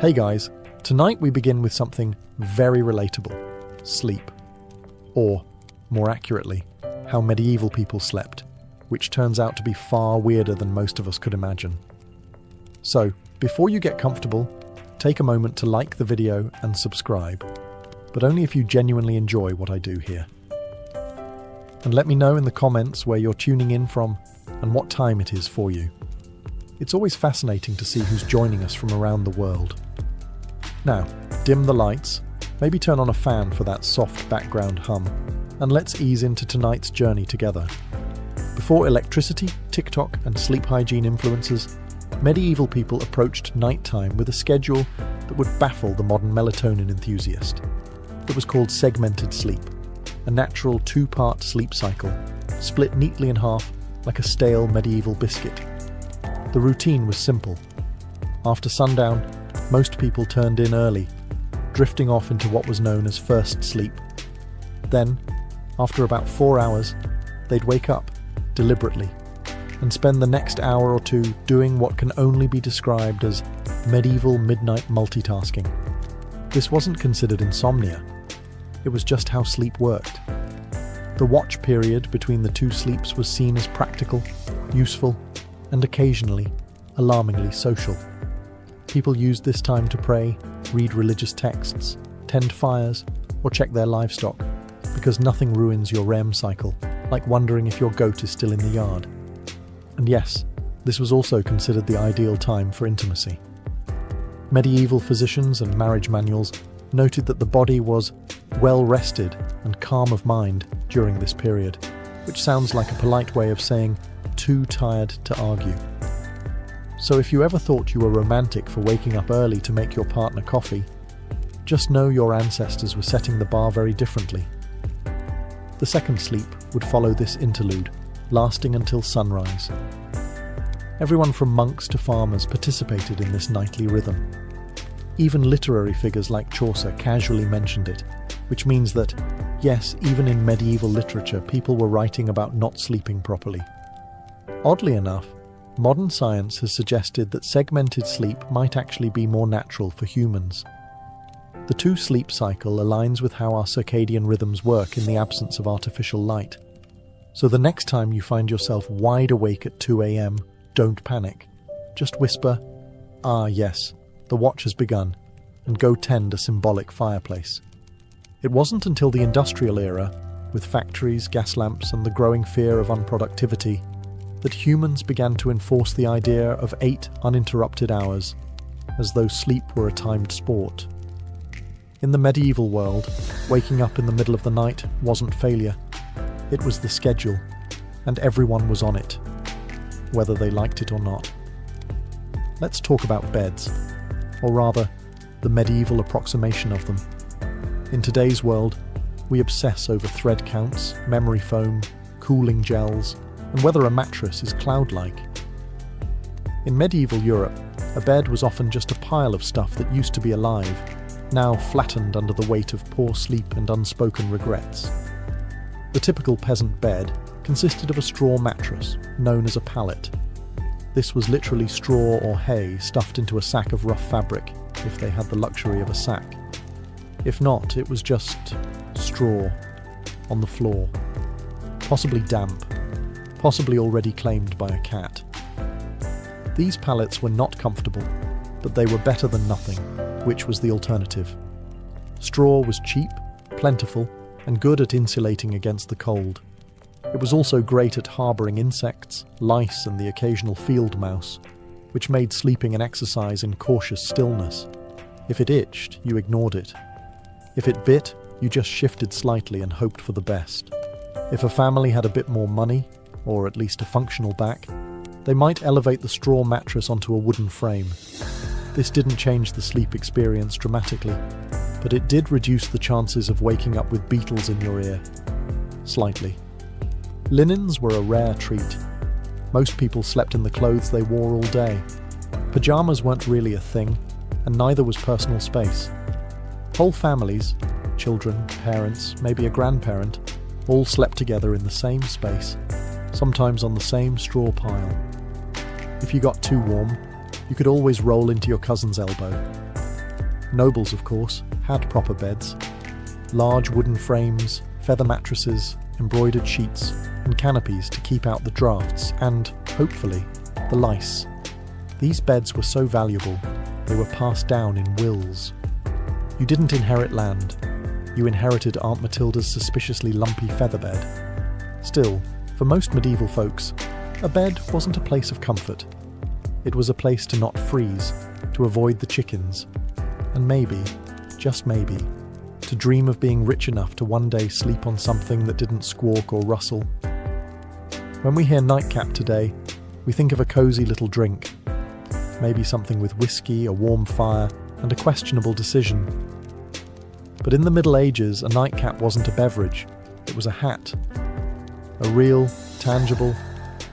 Hey guys, tonight we begin with something very relatable: sleep. Or, more accurately, how medieval people slept, which turns out to be far weirder than most of us could imagine. So, before you get comfortable, take a moment to like the video and subscribe, but only if you genuinely enjoy what I do here. And let me know in the comments where you're tuning in from and what time it is for you. It's always fascinating to see who's joining us from around the world. Now, dim the lights, maybe turn on a fan for that soft background hum, and let's ease into tonight's journey together. Before electricity, TikTok, and sleep hygiene influences, medieval people approached nighttime with a schedule that would baffle the modern melatonin enthusiast. It was called segmented sleep, a natural two-part sleep cycle, split neatly in half like a stale medieval biscuit. The routine was simple. After sundown, most people turned in early, drifting off into what was known as first sleep. Then, after about 4 hours, they'd wake up, deliberately, and spend the next hour or two doing what can only be described as medieval midnight multitasking. This wasn't considered insomnia. It was just how sleep worked. The watch period between the two sleeps was seen as practical, useful, and occasionally, alarmingly social. People used this time to pray, read religious texts, tend fires, or check their livestock, because nothing ruins your REM cycle, like wondering if your goat is still in the yard. And yes, this was also considered the ideal time for intimacy. Medieval physicians and marriage manuals noted that the body was well rested and calm of mind during this period, which sounds like a polite way of saying too tired to argue. So if you ever thought you were romantic for waking up early to make your partner coffee, just know your ancestors were setting the bar very differently. The second sleep would follow this interlude, lasting until sunrise. Everyone from monks to farmers participated in this nightly rhythm. Even literary figures like Chaucer casually mentioned it, which means that, yes, even in medieval literature, people were writing about not sleeping properly. Oddly enough, modern science has suggested that segmented sleep might actually be more natural for humans. The two-sleep cycle aligns with how our circadian rhythms work in the absence of artificial light. So the next time you find yourself wide awake at 2 a.m, don't panic. Just whisper, "Ah yes, the watch has begun," and go tend a symbolic fireplace. It wasn't until the industrial era, with factories, gas lamps, and the growing fear of unproductivity, that humans began to enforce the idea of 8 uninterrupted hours, as though sleep were a timed sport. In the medieval world, waking up in the middle of the night wasn't failure. It was the schedule, and everyone was on it, whether they liked it or not. Let's talk about beds, or rather, the medieval approximation of them. In today's world, we obsess over thread counts, memory foam, cooling gels, and whether a mattress is cloud-like. In medieval Europe, a bed was often just a pile of stuff that used to be alive, now flattened under the weight of poor sleep and unspoken regrets. The typical peasant bed consisted of a straw mattress, known as a pallet. This was literally straw or hay stuffed into a sack of rough fabric, if they had the luxury of a sack. If not, it was just straw on the floor, possibly damp, possibly already claimed by a cat. These pallets were not comfortable, but they were better than nothing, which was the alternative. Straw was cheap, plentiful, and good at insulating against the cold. It was also great at harbouring insects, lice, and the occasional field mouse, which made sleeping an exercise in cautious stillness. If it itched, you ignored it. If it bit, you just shifted slightly and hoped for the best. If a family had a bit more money, or at least a functional back, they might elevate the straw mattress onto a wooden frame. This didn't change the sleep experience dramatically, but it did reduce the chances of waking up with beetles in your ear. Slightly. Linens were a rare treat. Most people slept in the clothes they wore all day. Pyjamas weren't really a thing, and neither was personal space. Whole families, children, parents, maybe a grandparent, all slept together in the same space, sometimes on the same straw pile. If you got too warm, you could always roll into your cousin's elbow. Nobles, of course, had proper beds. Large wooden frames, feather mattresses, embroidered sheets, and canopies to keep out the drafts and, hopefully, the lice. These beds were so valuable, they were passed down in wills. You didn't inherit land. You inherited Aunt Matilda's suspiciously lumpy featherbed. Still, for most medieval folks, a bed wasn't a place of comfort. It was a place to not freeze, to avoid the chickens, and maybe, just maybe, to dream of being rich enough to one day sleep on something that didn't squawk or rustle. When we hear nightcap today, we think of a cosy little drink, maybe something with whiskey, a warm fire, and a questionable decision. But in the Middle Ages, a nightcap wasn't a beverage, it was a hat. A real, tangible,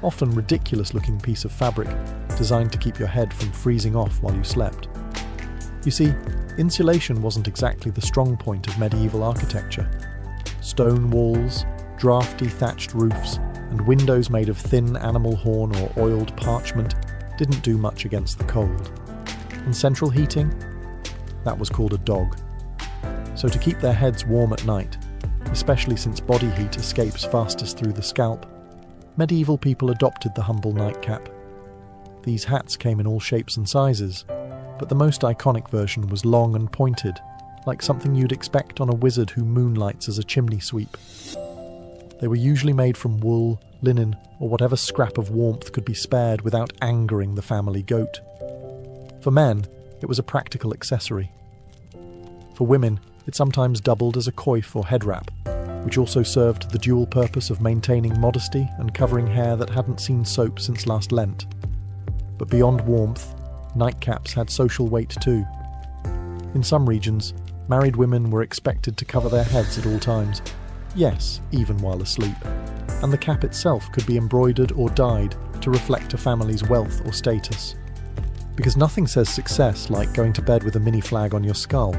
often ridiculous-looking piece of fabric designed to keep your head from freezing off while you slept. You see, insulation wasn't exactly the strong point of medieval architecture. Stone walls, drafty thatched roofs, and windows made of thin animal horn or oiled parchment didn't do much against the cold. And central heating? That was called a dog. So to keep their heads warm at night, especially since body heat escapes fastest through the scalp, medieval people adopted the humble nightcap. These hats came in all shapes and sizes, but the most iconic version was long and pointed, like something you'd expect on a wizard who moonlights as a chimney sweep. They were usually made from wool, linen, or whatever scrap of warmth could be spared without angering the family goat. For men, it was a practical accessory. For women, it sometimes doubled as a coif or head wrap, which also served the dual purpose of maintaining modesty and covering hair that hadn't seen soap since last Lent. But beyond warmth, nightcaps had social weight too. In some regions, married women were expected to cover their heads at all times, yes, even while asleep, and the cap itself could be embroidered or dyed to reflect a family's wealth or status. Because nothing says success like going to bed with a mini flag on your skull.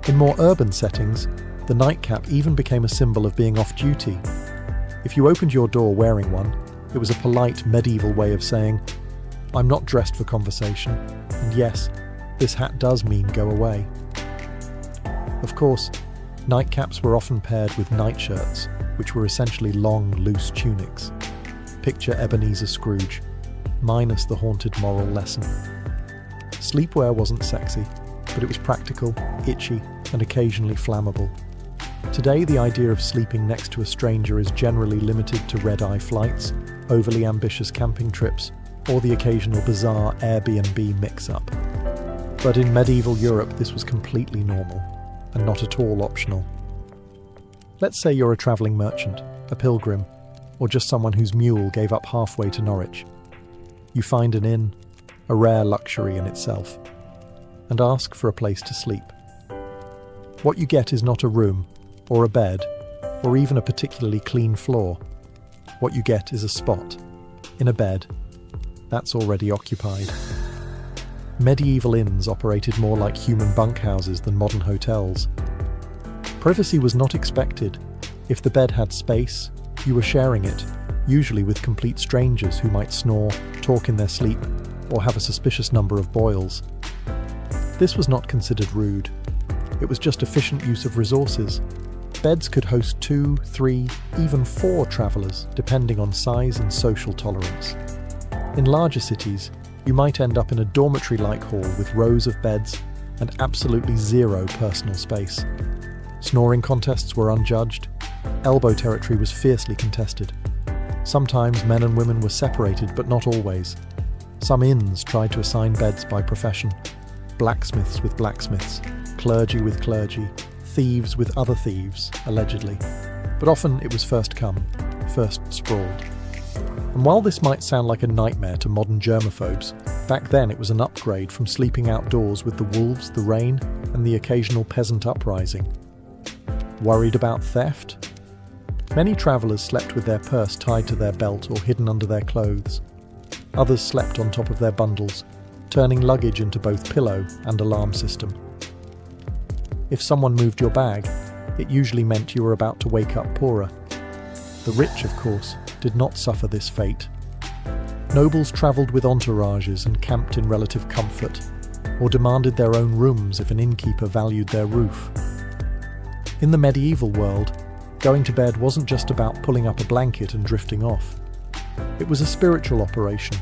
In more urban settings, the nightcap even became a symbol of being off-duty. If you opened your door wearing one, it was a polite medieval way of saying, "I'm not dressed for conversation, and yes, this hat does mean go away." Of course, nightcaps were often paired with nightshirts, which were essentially long, loose tunics. Picture Ebenezer Scrooge, minus the haunted moral lesson. Sleepwear wasn't sexy, but it was practical, itchy, and occasionally flammable. Today, the idea of sleeping next to a stranger is generally limited to red-eye flights, overly ambitious camping trips, or the occasional bizarre Airbnb mix-up. But in medieval Europe, this was completely normal, and not at all optional. Let's say you're a travelling merchant, a pilgrim, or just someone whose mule gave up halfway to Norwich. You find an inn, a rare luxury in itself, and ask for a place to sleep. What you get is not a room, or a bed, or even a particularly clean floor. What you get is a spot, in a bed, that's already occupied. Medieval inns operated more like human bunkhouses than modern hotels. Privacy was not expected. If the bed had space, you were sharing it, usually with complete strangers who might snore, talk in their sleep, or have a suspicious number of boils. This was not considered rude. It was just efficient use of resources. Beds could host 2, 3, even 4 travellers, depending on size and social tolerance. In larger cities, you might end up in a dormitory-like hall with rows of beds and absolutely zero personal space. Snoring contests were unjudged. Elbow territory was fiercely contested. Sometimes men and women were separated, but not always. Some inns tried to assign beds by profession. Blacksmiths with blacksmiths, clergy with clergy, thieves with other thieves, allegedly. But often it was first come, first sprawled. And while this might sound like a nightmare to modern germaphobes, back then it was an upgrade from sleeping outdoors with the wolves, the rain, and the occasional peasant uprising. Worried about theft? Many travellers slept with their purse tied to their belt or hidden under their clothes. Others slept on top of their bundles, turning luggage into both pillow and alarm system. If someone moved your bag, it usually meant you were about to wake up poorer. The rich, of course, did not suffer this fate. Nobles travelled with entourages and camped in relative comfort. or demanded their own rooms if an innkeeper valued their roof. In the medieval world, going to bed wasn't just about pulling up a blanket and drifting off. It was a spiritual operation,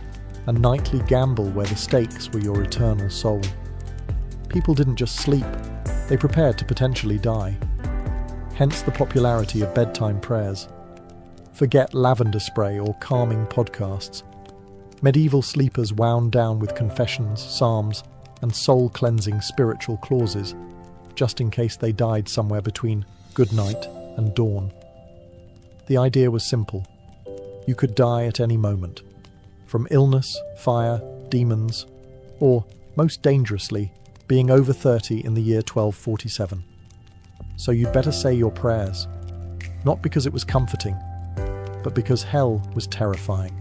a nightly gamble where the stakes were your eternal soul. People didn't just sleep, they prepared to potentially die. Hence the popularity of bedtime prayers. Forget lavender spray or calming podcasts. Medieval sleepers wound down with confessions, psalms, and soul-cleansing spiritual clauses, just in case they died somewhere between good night and dawn. The idea was simple. You could die at any moment, from illness, fire, demons, or, most dangerously, being over 30 in the year 1247. So you'd better say your prayers, not because it was comforting, but because hell was terrifying,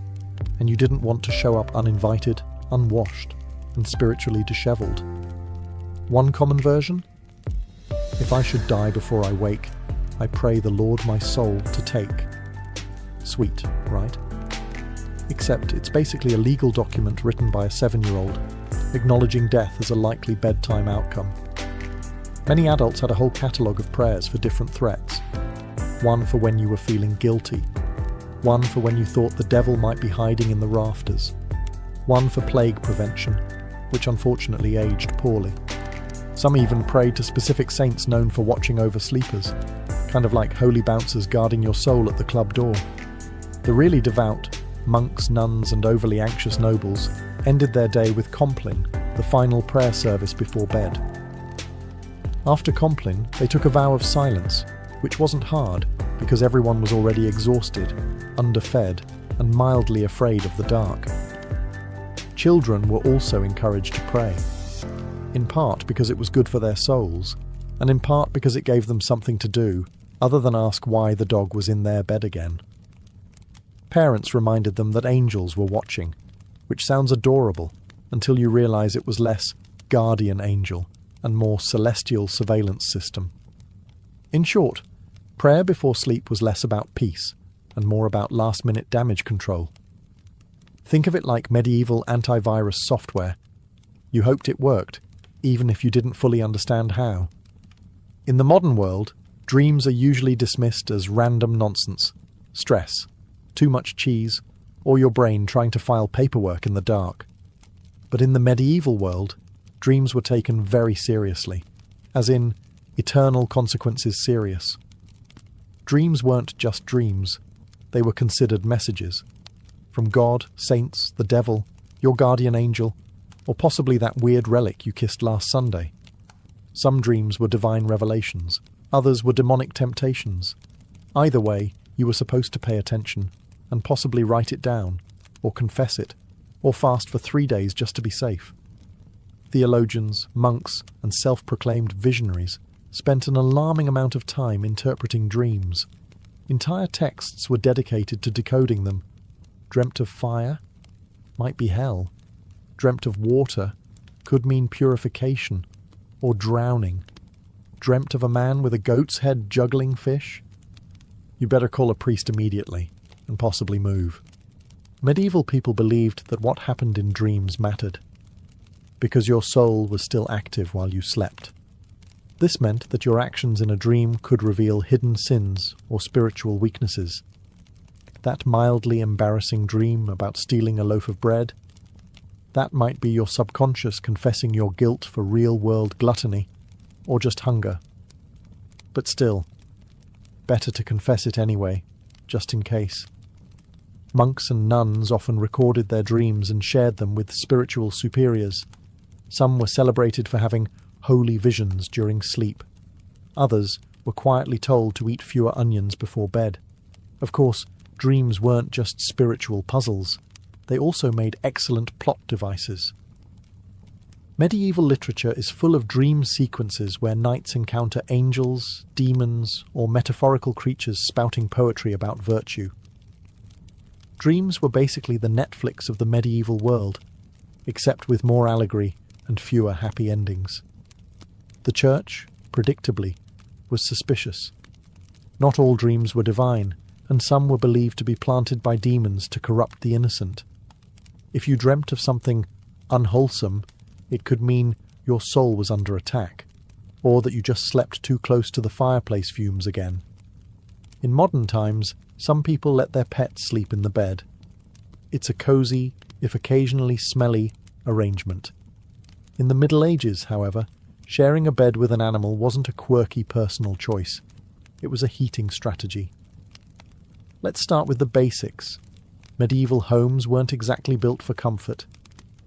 and you didn't want to show up uninvited, unwashed, and spiritually dishevelled. One common version? If I should die before I wake, I pray the Lord my soul to take. Sweet, right? Except it's basically a legal document written by a 7-year-old, acknowledging death as a likely bedtime outcome. Many adults had a whole catalogue of prayers for different threats. One for when you were feeling guilty. One for when you thought the devil might be hiding in the rafters. One for plague prevention, which unfortunately aged poorly. Some even prayed to specific saints known for watching over sleepers, kind of like holy bouncers guarding your soul at the club door. The really devout, monks, nuns, and overly anxious nobles ended their day with Compline, the final prayer service before bed. After Compline, they took a vow of silence, which wasn't hard because everyone was already exhausted, underfed, and mildly afraid of the dark. Children were also encouraged to pray, in part because it was good for their souls, and in part because it gave them something to do other than ask why the dog was in their bed again. Parents reminded them that angels were watching, which sounds adorable until you realize it was less guardian angel and more celestial surveillance system. In short, prayer before sleep was less about peace and more about last-minute damage control. Think of it like medieval antivirus software. You hoped it worked, even if you didn't fully understand how. In the modern world, dreams are usually dismissed as random nonsense, stress, too much cheese, or your brain trying to file paperwork in the dark. But in the medieval world, dreams were taken very seriously, as in eternal consequences serious. Dreams weren't just dreams, they were considered messages. From God, saints, the devil, your guardian angel, or possibly that weird relic you kissed last Sunday. Some dreams were divine revelations, others were demonic temptations. Either way, you were supposed to pay attention, and possibly write it down, or confess it, or fast for 3 days just to be safe. Theologians, monks, and self-proclaimed visionaries spent an alarming amount of time interpreting dreams. Entire texts were dedicated to decoding them. Dreamt of fire? Might be hell. Dreamt of water? Could mean purification, or drowning. Dreamt of a man with a goat's head juggling fish? You better call a priest immediately, and possibly move. Medieval people believed that what happened in dreams mattered, because your soul was still active while you slept. This meant that your actions in a dream could reveal hidden sins or spiritual weaknesses. That mildly embarrassing dream about stealing a loaf of bread, that might be your subconscious confessing your guilt for real-world gluttony, or just hunger. But still, better to confess it anyway, just in case. Monks and nuns often recorded their dreams and shared them with spiritual superiors. Some were celebrated for having holy visions during sleep. Others were quietly told to eat fewer onions before bed. Of course, dreams weren't just spiritual puzzles. They also made excellent plot devices. Medieval literature is full of dream sequences where knights encounter angels, demons, or metaphorical creatures spouting poetry about virtue. Dreams were basically the Netflix of the medieval world, except with more allegory and fewer happy endings. The church, predictably, was suspicious. Not all dreams were divine, and some were believed to be planted by demons to corrupt the innocent. If you dreamt of something unwholesome, It could mean your soul was under attack, or that you just slept too close to the fireplace fumes again. In modern times, some people let their pets sleep in the bed. It's a cosy, if occasionally smelly, arrangement. In the Middle Ages, however, sharing a bed with an animal wasn't a quirky personal choice. It was a heating strategy. Let's start with the basics. Medieval homes weren't exactly built for comfort.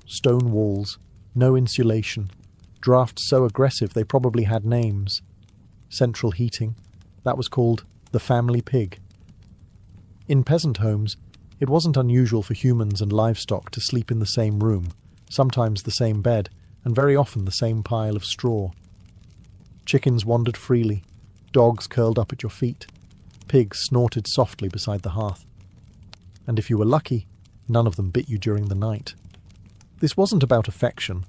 Stone walls, no insulation, drafts so aggressive they probably had names. Central heating, that was called the family pig. In peasant homes, it wasn't unusual for humans and livestock to sleep in the same room, sometimes the same bed, and very often the same pile of straw. Chickens wandered freely, dogs curled up at your feet, pigs snorted softly beside the hearth. And if you were lucky, none of them bit you during the night. This wasn't about affection,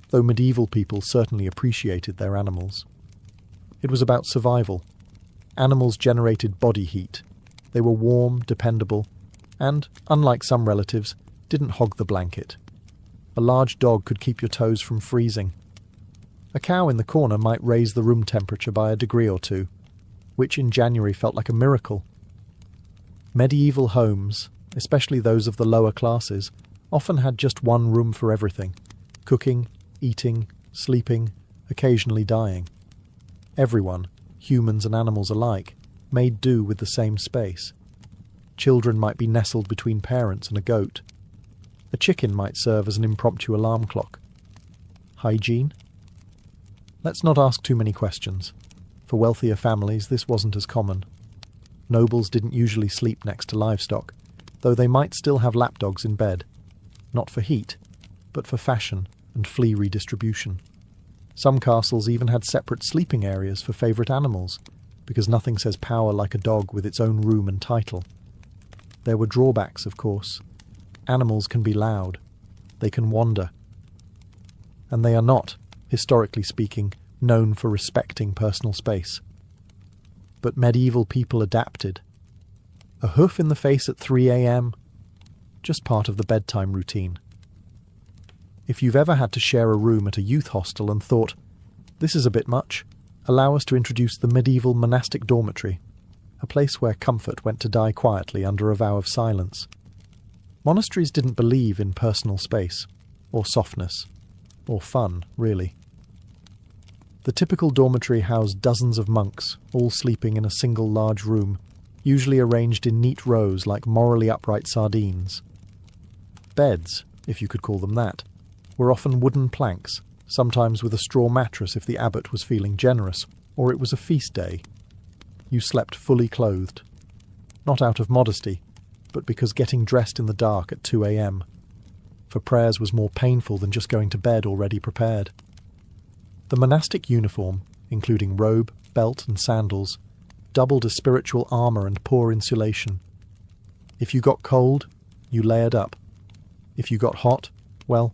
though medieval people certainly appreciated their animals. It was about survival. Animals generated body heat. They were warm, dependable, and, unlike some relatives, didn't hog the blanket. A large dog could keep your toes from freezing. A cow in the corner might raise the room temperature by a degree or two, which in January felt like a miracle. Medieval homes, especially those of the lower classes, often had just one room for everything: cooking, eating, sleeping, occasionally dying. Everyone, humans and animals alike, made do with the same space. Children might be nestled between parents and a goat. A chicken might serve as an impromptu alarm clock. Hygiene? Let's not ask too many questions. For wealthier families, this wasn't as common. Nobles didn't usually sleep next to livestock, though they might still have lapdogs in bed. Not for heat, but for fashion and flea redistribution. Some castles even had separate sleeping areas for favourite animals, because nothing says power like a dog with its own room and title. There were drawbacks, of course. Animals can be loud. They can wander. And they are not, historically speaking, known for respecting personal space. But medieval people adapted. A hoof in the face at 3 a.m? Just part of the bedtime routine. If you've ever had to share a room at a youth hostel and thought, this is a bit much, allow us to introduce the medieval monastic dormitory, a place where comfort went to die quietly under a vow of silence. Monasteries didn't believe in personal space, or softness, or fun, really. The typical dormitory housed dozens of monks, all sleeping in a single large room, usually arranged in neat rows like morally upright sardines. Beds, if you could call them that, were often wooden planks, sometimes with a straw mattress if the abbot was feeling generous, or it was a feast day. You slept fully clothed. Not out of modesty, but because getting dressed in the dark at 2 a.m. for prayers was more painful than just going to bed already prepared. The monastic uniform, including robe, belt and sandals, doubled as spiritual armour and poor insulation. If you got cold, you layered up. If you got hot, well,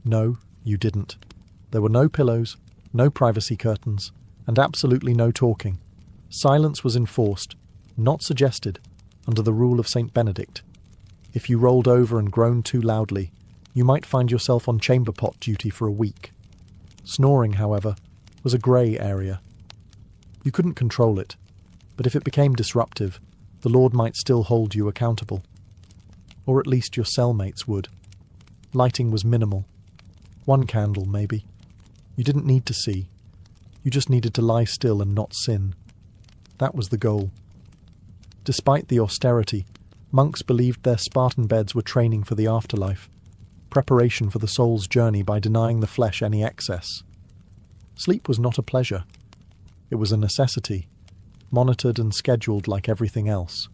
no, you didn't. There were no pillows, no privacy curtains, and absolutely no talking. Silence was enforced, not suggested, under the rule of St. Benedict. If you rolled over and groaned too loudly, you might find yourself on chamber pot duty for a week. Snoring, however, was a grey area. You couldn't control it, but if it became disruptive, the Lord might still hold you accountable. Or at least your cellmates would. Lighting was minimal. 1 candle, maybe. You didn't need to see. You just needed to lie still and not sin. That was the goal. Despite the austerity, monks believed their Spartan beds were training for the afterlife, preparation for the soul's journey by denying the flesh any excess. Sleep was not a pleasure. It was a necessity, monitored and scheduled like everything else.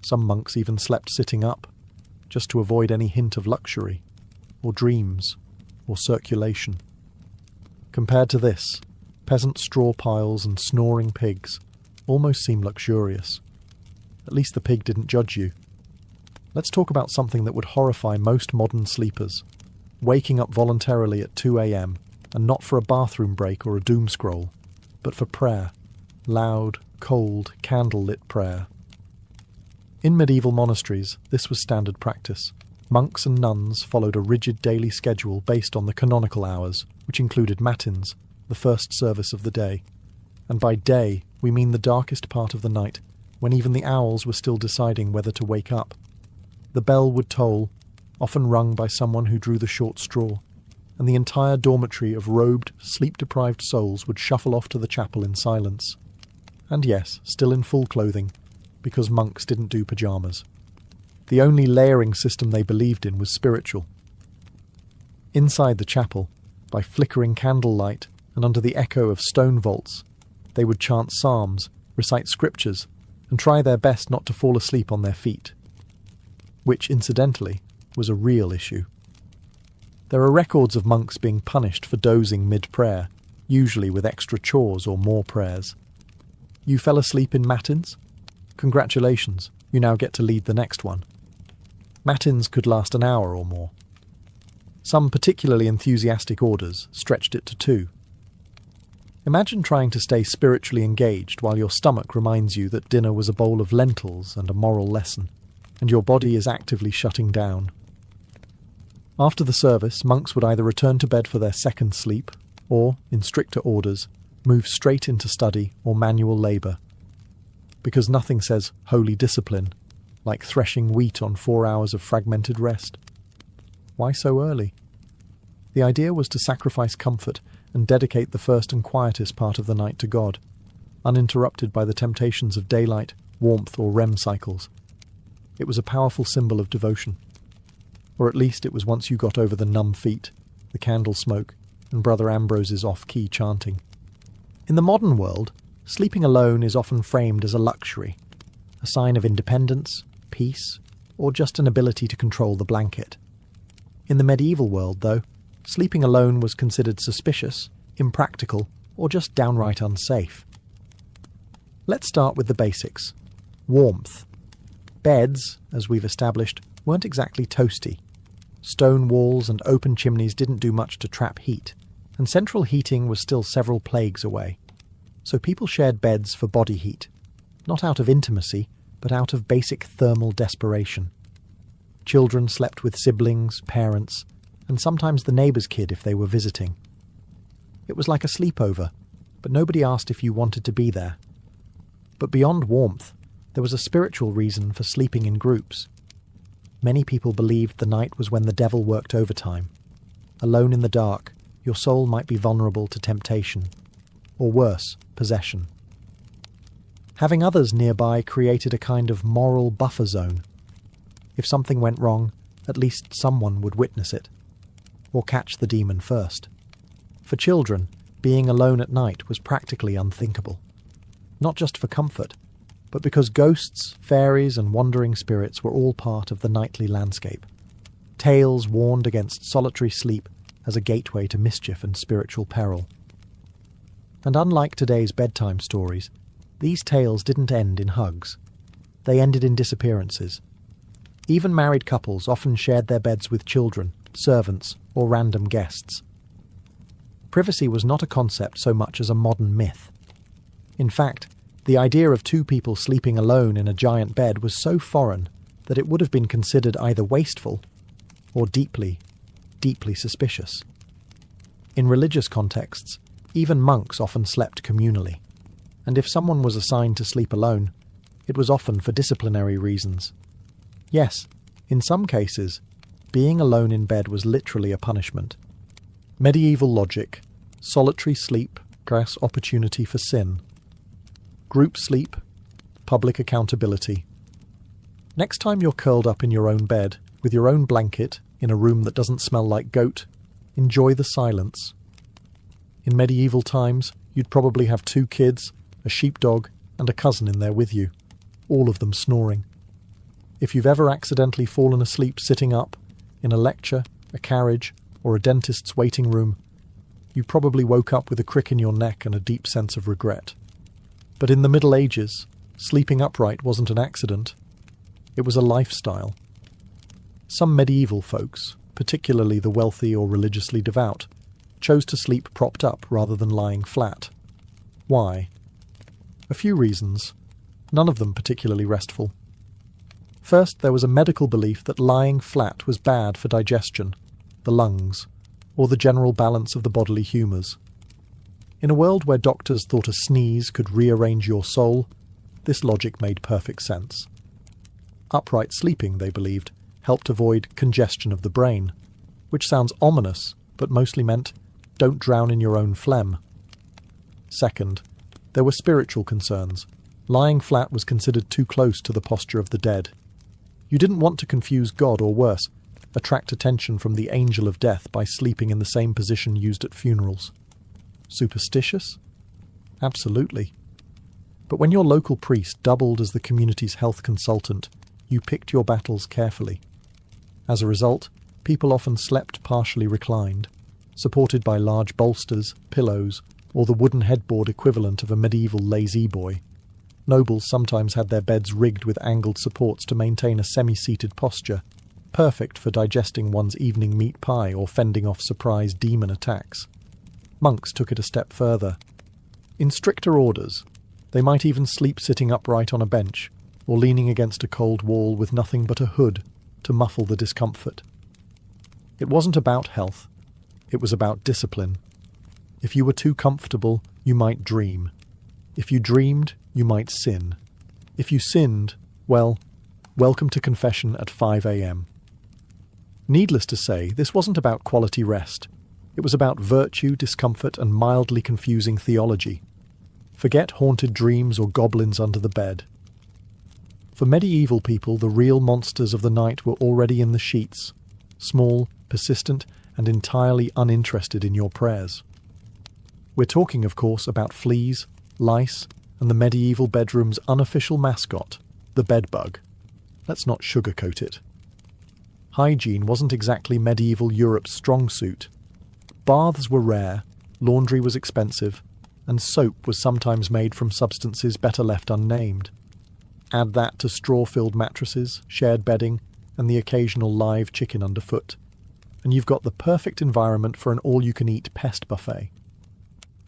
Some monks even slept sitting up, just to avoid any hint of luxury, or dreams, or circulation. Compared to this, peasant straw piles and snoring pigs almost seem luxurious. At least the pig didn't judge you. Let's talk about something that would horrify most modern sleepers. Waking up voluntarily at 2 a.m, and not for a bathroom break or a doom scroll, but for prayer. Loud, cold, candle-lit prayer. In medieval monasteries, this was standard practice. Monks and nuns followed a rigid daily schedule based on the canonical hours, which included matins, the first service of the day. And by day, we mean the darkest part of the night, when even the owls were still deciding whether to wake up. The bell would toll, often rung by someone who drew the short straw, and the entire dormitory of robed, sleep-deprived souls would shuffle off to the chapel in silence. And yes, still in full clothing, because monks didn't do pyjamas. The only layering system they believed in was spiritual. Inside the chapel, by flickering candlelight and under the echo of stone vaults, they would chant psalms, recite scriptures, and try their best not to fall asleep on their feet. Which, incidentally, was a real issue. There are records of monks being punished for dozing mid-prayer, usually with extra chores or more prayers. You fell asleep in matins? Congratulations, you now get to lead the next one. Matins could last an hour or more. Some particularly enthusiastic orders stretched it to 2. Imagine trying to stay spiritually engaged while your stomach reminds you that dinner was a bowl of lentils and a moral lesson, and your body is actively shutting down. After the service, monks would either return to bed for their second sleep, or, in stricter orders, move straight into study or manual labour. Because nothing says holy discipline like threshing wheat on 4 hours of fragmented rest. Why so early? The idea was to sacrifice comfort and dedicate the first and quietest part of the night to God, uninterrupted by the temptations of daylight, warmth, or REM cycles. It was a powerful symbol of devotion. Or at least it was once you got over the numb feet, the candle smoke, and Brother Ambrose's off-key chanting. In the modern world, sleeping alone is often framed as a luxury, a sign of independence, peace, or just an ability to control the blanket. In the medieval world, though, sleeping alone was considered suspicious, impractical, or just downright unsafe. Let's start with the basics. Warmth. Beds, as we've established, weren't exactly toasty. Stone walls and open chimneys didn't do much to trap heat, and central heating was still several plagues away. So people shared beds for body heat, not out of intimacy, but out of basic thermal desperation. Children slept with siblings, parents, and sometimes the neighbour's kid if they were visiting. It was like a sleepover, but nobody asked if you wanted to be there. But beyond warmth, there was a spiritual reason for sleeping in groups. Many people believed the night was when the devil worked overtime. Alone in the dark, your soul might be vulnerable to temptation, or worse, possession. Having others nearby created a kind of moral buffer zone. If something went wrong, at least someone would witness it, or catch the demon first. For children, being alone at night was practically unthinkable. Not just for comfort, but because ghosts, fairies, and wandering spirits were all part of the nightly landscape. Tales warned against solitary sleep as a gateway to mischief and spiritual peril. And unlike today's bedtime stories, these tales didn't end in hugs. They ended in disappearances. Even married couples often shared their beds with children, servants, or random guests. Privacy was not a concept so much as a modern myth. In fact, the idea of 2 people sleeping alone in a giant bed was so foreign that it would have been considered either wasteful or deeply, deeply suspicious. In religious contexts, even monks often slept communally, and if someone was assigned to sleep alone, it was often for disciplinary reasons. Yes, in some cases, being alone in bed was literally a punishment. Medieval logic, solitary sleep, grass opportunity for sin. Group sleep, public accountability. Next time you're curled up in your own bed, with your own blanket, in a room that doesn't smell like goat, enjoy the silence. In medieval times, you'd probably have 2 kids, a sheepdog, and a cousin in there with you, all of them snoring. If you've ever accidentally fallen asleep sitting up, in a lecture, a carriage, or a dentist's waiting room, you probably woke up with a crick in your neck and a deep sense of regret. But in the Middle Ages, sleeping upright wasn't an accident. It was a lifestyle. Some medieval folks, particularly the wealthy or religiously devout, chose to sleep propped up rather than lying flat. Why? A few reasons, none of them particularly restful. First, there was a medical belief that lying flat was bad for digestion, the lungs, or the general balance of the bodily humours. In a world where doctors thought a sneeze could rearrange your soul, this logic made perfect sense. Upright sleeping, they believed, helped avoid congestion of the brain, which sounds ominous, but mostly meant don't drown in your own phlegm. Second, there were spiritual concerns. Lying flat was considered too close to the posture of the dead. You didn't want to confuse God, or worse, attract attention from the angel of death by sleeping in the same position used at funerals. Superstitious? Absolutely. But when your local priest doubled as the community's health consultant, you picked your battles carefully. As a result, people often slept partially reclined, supported by large bolsters, pillows, or the wooden headboard equivalent of a medieval lazy-boy. Nobles sometimes had their beds rigged with angled supports to maintain a semi-seated posture, perfect for digesting one's evening meat pie or fending off surprise demon attacks. Monks took it a step further. In stricter orders, they might even sleep sitting upright on a bench, or leaning against a cold wall with nothing but a hood to muffle the discomfort. It wasn't about health, it was about discipline. If you were too comfortable, you might dream. If you dreamed, you might sin. If you sinned, well, welcome to confession at 5 a.m. Needless to say, this wasn't about quality rest. It was about virtue, discomfort, and mildly confusing theology. Forget haunted dreams or goblins under the bed. For medieval people, the real monsters of the night were already in the sheets, small, persistent, and entirely uninterested in your prayers. We're talking, of course, about fleas, lice, and the medieval bedroom's unofficial mascot, the bedbug. Let's not sugarcoat it. Hygiene wasn't exactly medieval Europe's strong suit. Baths were rare, laundry was expensive, and soap was sometimes made from substances better left unnamed. Add that to straw-filled mattresses, shared bedding, and the occasional live chicken underfoot, and you've got the perfect environment for an all-you-can-eat pest buffet.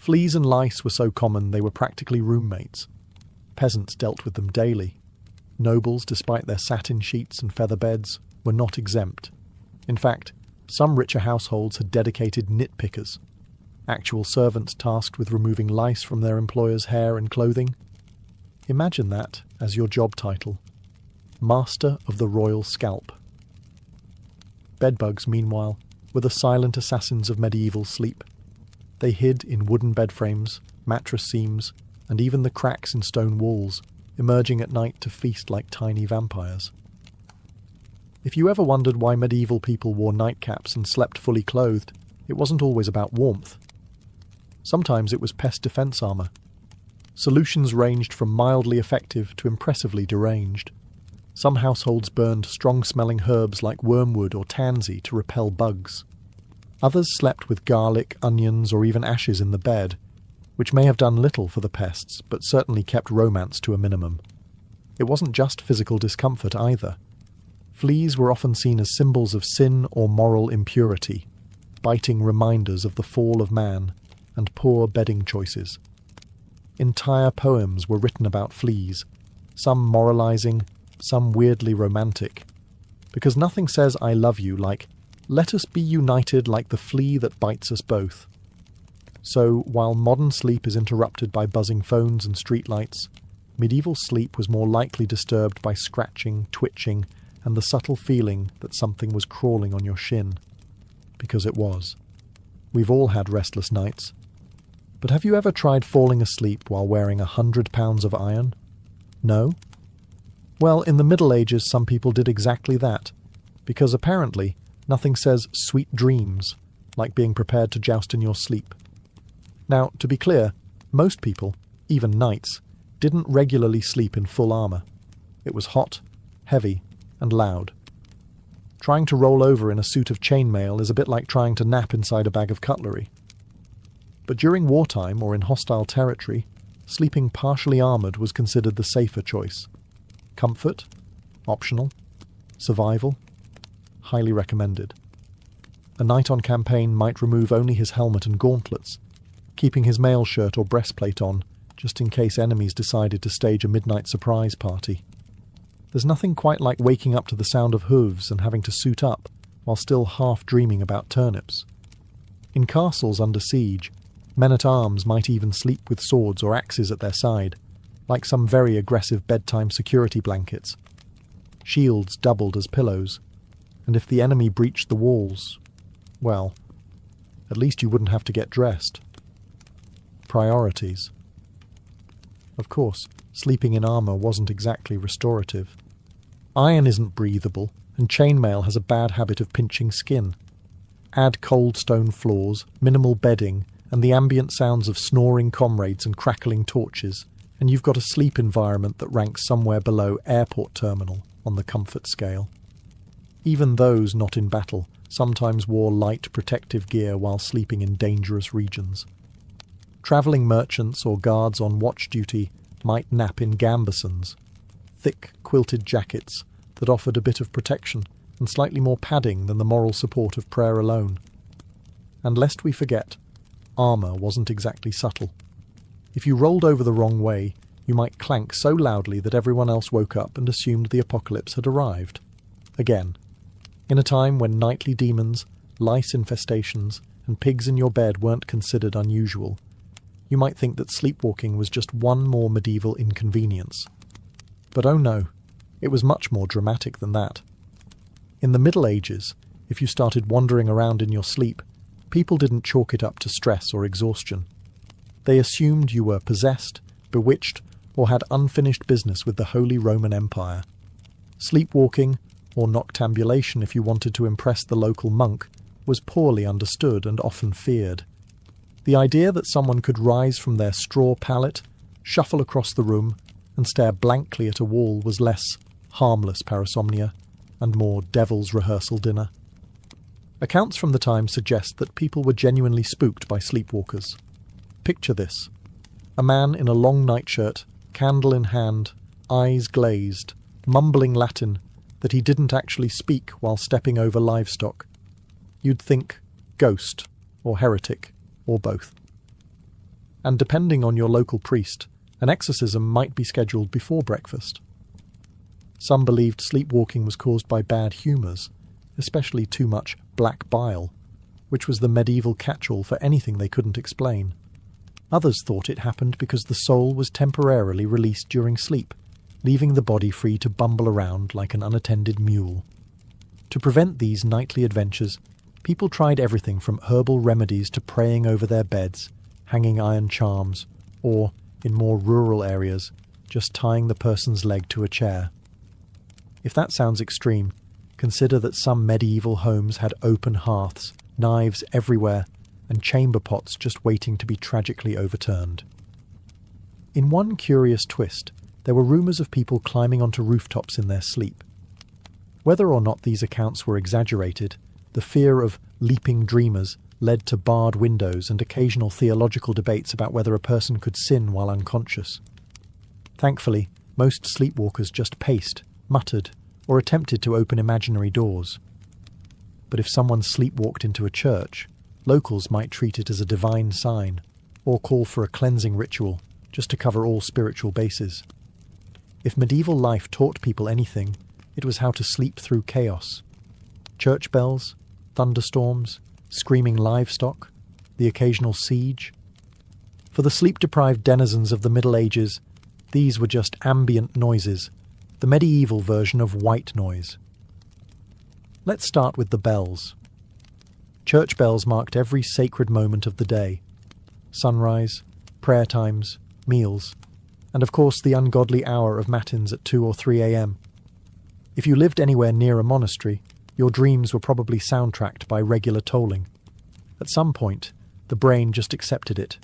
Fleas and lice were so common they were practically roommates. Peasants dealt with them daily. Nobles, despite their satin sheets and feather beds, were not exempt. In fact, some richer households had dedicated nitpickers, actual servants tasked with removing lice from their employers' hair and clothing. Imagine that as your job title. Master of the Royal Scalp. Bedbugs, meanwhile, were the silent assassins of medieval sleep. They hid in wooden bed frames, mattress seams, and even the cracks in stone walls, emerging at night to feast like tiny vampires. If you ever wondered why medieval people wore nightcaps and slept fully clothed, it wasn't always about warmth. Sometimes it was pest defense armor. Solutions ranged from mildly effective to impressively deranged. Some households burned strong-smelling herbs like wormwood or tansy to repel bugs. Others slept with garlic, onions, or even ashes in the bed, which may have done little for the pests, but certainly kept romance to a minimum. It wasn't just physical discomfort either. Fleas were often seen as symbols of sin or moral impurity, biting reminders of the fall of man and poor bedding choices. Entire poems were written about fleas, some moralizing, some weirdly romantic, because nothing says I love you like, let us be united like the flea that bites us both. So, while modern sleep is interrupted by buzzing phones and streetlights, medieval sleep was more likely disturbed by scratching, twitching, and the subtle feeling that something was crawling on your shin. Because it was. We've all had restless nights. But have you ever tried falling asleep while wearing 100 pounds of iron? No? Well, in the Middle Ages some people did exactly that, because apparently nothing says sweet dreams like being prepared to joust in your sleep. Now, to be clear, most people, even knights, didn't regularly sleep in full armour. It was hot, heavy, and loud. Trying to roll over in a suit of chainmail is a bit like trying to nap inside a bag of cutlery. But during wartime or in hostile territory, sleeping partially armoured was considered the safer choice. Comfort? Optional. Survival? Highly recommended. A knight on campaign might remove only his helmet and gauntlets, keeping his mail shirt or breastplate on, just in case enemies decided to stage a midnight surprise party. There's nothing quite like waking up to the sound of hooves and having to suit up while still half dreaming about turnips. In castles under siege, men-at-arms might even sleep with swords or axes at their side, like some very aggressive bedtime security blankets. Shields doubled as pillows, and if the enemy breached the walls, well, at least you wouldn't have to get dressed. Priorities. Of course, sleeping in armour wasn't exactly restorative. Iron isn't breathable, and chainmail has a bad habit of pinching skin. Add cold stone floors, minimal bedding, and the ambient sounds of snoring comrades and crackling torches, and you've got a sleep environment that ranks somewhere below airport terminal on the comfort scale. Even those not in battle sometimes wore light protective gear while sleeping in dangerous regions. Travelling merchants or guards on watch duty might nap in gambesons, thick quilted jackets that offered a bit of protection and slightly more padding than the moral support of prayer alone. And lest we forget, armour wasn't exactly subtle. If you rolled over the wrong way, you might clank so loudly that everyone else woke up and assumed the apocalypse had arrived. Again, in a time when nightly demons, lice infestations, and pigs in your bed weren't considered unusual, you might think that sleepwalking was just one more medieval inconvenience. But oh no, it was much more dramatic than that. In the Middle Ages, if you started wandering around in your sleep, people didn't chalk it up to stress or exhaustion. They assumed you were possessed, bewitched, or had unfinished business with the Holy Roman Empire. Sleepwalking, or noctambulation if you wanted to impress the local monk, was poorly understood and often feared. The idea that someone could rise from their straw pallet, shuffle across the room, and stare blankly at a wall was less harmless parasomnia and more devil's rehearsal dinner. Accounts from the time suggest that people were genuinely spooked by sleepwalkers. Picture this: a man in a long nightshirt, candle in hand, eyes glazed, mumbling Latin that he didn't actually speak while stepping over livestock. You'd think ghost, or heretic, or both. And depending on your local priest, an exorcism might be scheduled before breakfast. Some believed sleepwalking was caused by bad humours, especially too much black bile, which was the medieval catch-all for anything they couldn't explain. Others thought it happened because the soul was temporarily released during sleep, leaving the body free to bumble around like an unattended mule. To prevent these nightly adventures, people tried everything from herbal remedies to praying over their beds, hanging iron charms, or, in more rural areas, just tying the person's leg to a chair. If that sounds extreme, consider that some medieval homes had open hearths, knives everywhere, and chamber pots just waiting to be tragically overturned. In one curious twist, there were rumours of people climbing onto rooftops in their sleep. Whether or not these accounts were exaggerated, the fear of leaping dreamers led to barred windows and occasional theological debates about whether a person could sin while unconscious. Thankfully, most sleepwalkers just paced, muttered, or attempted to open imaginary doors. But if someone sleepwalked into a church, locals might treat it as a divine sign, or call for a cleansing ritual, just to cover all spiritual bases. If medieval life taught people anything, it was how to sleep through chaos. Church bells, thunderstorms, screaming livestock, the occasional siege. For the sleep-deprived denizens of the Middle Ages, these were just ambient noises, the medieval version of white noise. Let's start with the bells. Church bells marked every sacred moment of the day: sunrise, prayer times, meals, and of course the ungodly hour of matins at 2 or 3 a.m. If you lived anywhere near a monastery, your dreams were probably soundtracked by regular tolling. At some point, the brain just accepted it.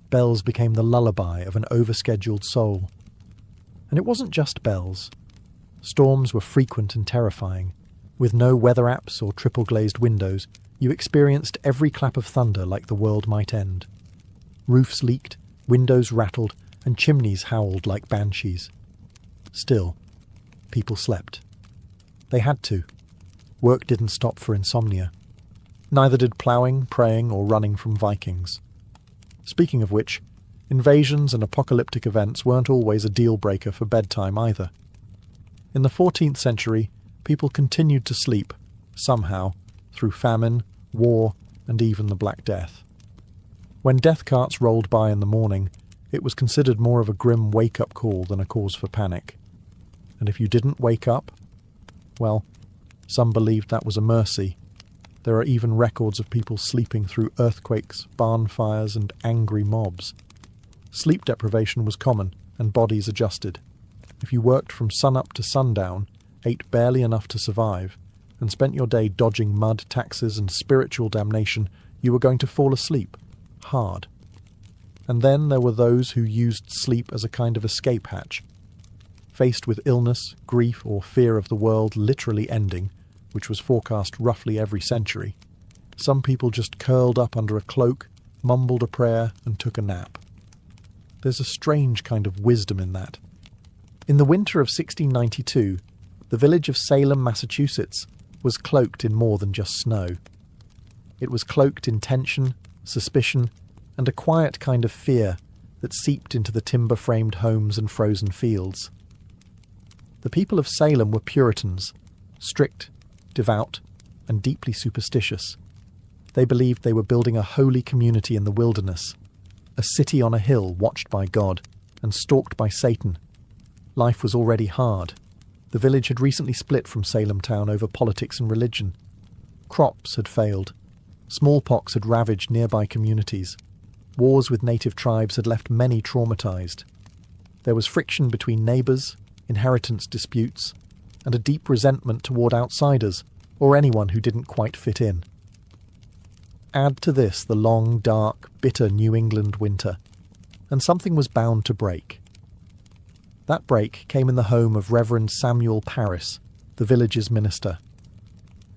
Bells became the lullaby of an overscheduled soul. And it wasn't just bells. Storms were frequent and terrifying. With no weather apps or triple-glazed windows, you experienced every clap of thunder like the world might end. Roofs leaked, windows rattled, and chimneys howled like banshees. Still, people slept. They had to. Work didn't stop for insomnia. Neither did ploughing, praying, or running from Vikings. Speaking of which, invasions and apocalyptic events weren't always a deal-breaker for bedtime either. In the 14th century, people continued to sleep, somehow, through famine, war, and even the Black Death. When death carts rolled by in the morning, it was considered more of a grim wake-up call than a cause for panic. And if you didn't wake up, well, some believed that was a mercy. There are even records of people sleeping through earthquakes, barn fires, and angry mobs. Sleep deprivation was common, and bodies adjusted. If you worked from sunup to sundown, ate barely enough to survive, and spent your day dodging mud, taxes, and spiritual damnation, you were going to fall asleep. Hard. And then there were those who used sleep as a kind of escape hatch. Faced with illness, grief, or fear of the world literally ending, which was forecast roughly every century, some people just curled up under a cloak, mumbled a prayer, and took a nap. There's a strange kind of wisdom in that. In the winter of 1692, the village of Salem, Massachusetts, was cloaked in more than just snow. It was cloaked in tension, suspicion, and a quiet kind of fear that seeped into the timber-framed homes and frozen fields. The people of Salem were Puritans, strict, devout, and deeply superstitious. They believed they were building a holy community in the wilderness, a city on a hill watched by God and stalked by Satan. Life was already hard. The village had recently split from Salem town over politics and religion. Crops had failed. Smallpox had ravaged nearby communities. Wars with native tribes had left many traumatized. There was friction between neighbors, inheritance disputes, and a deep resentment toward outsiders, or anyone who didn't quite fit in. Add to this the long, dark, bitter New England winter, and something was bound to break. That break came in the home of Reverend Samuel Parris, the village's minister.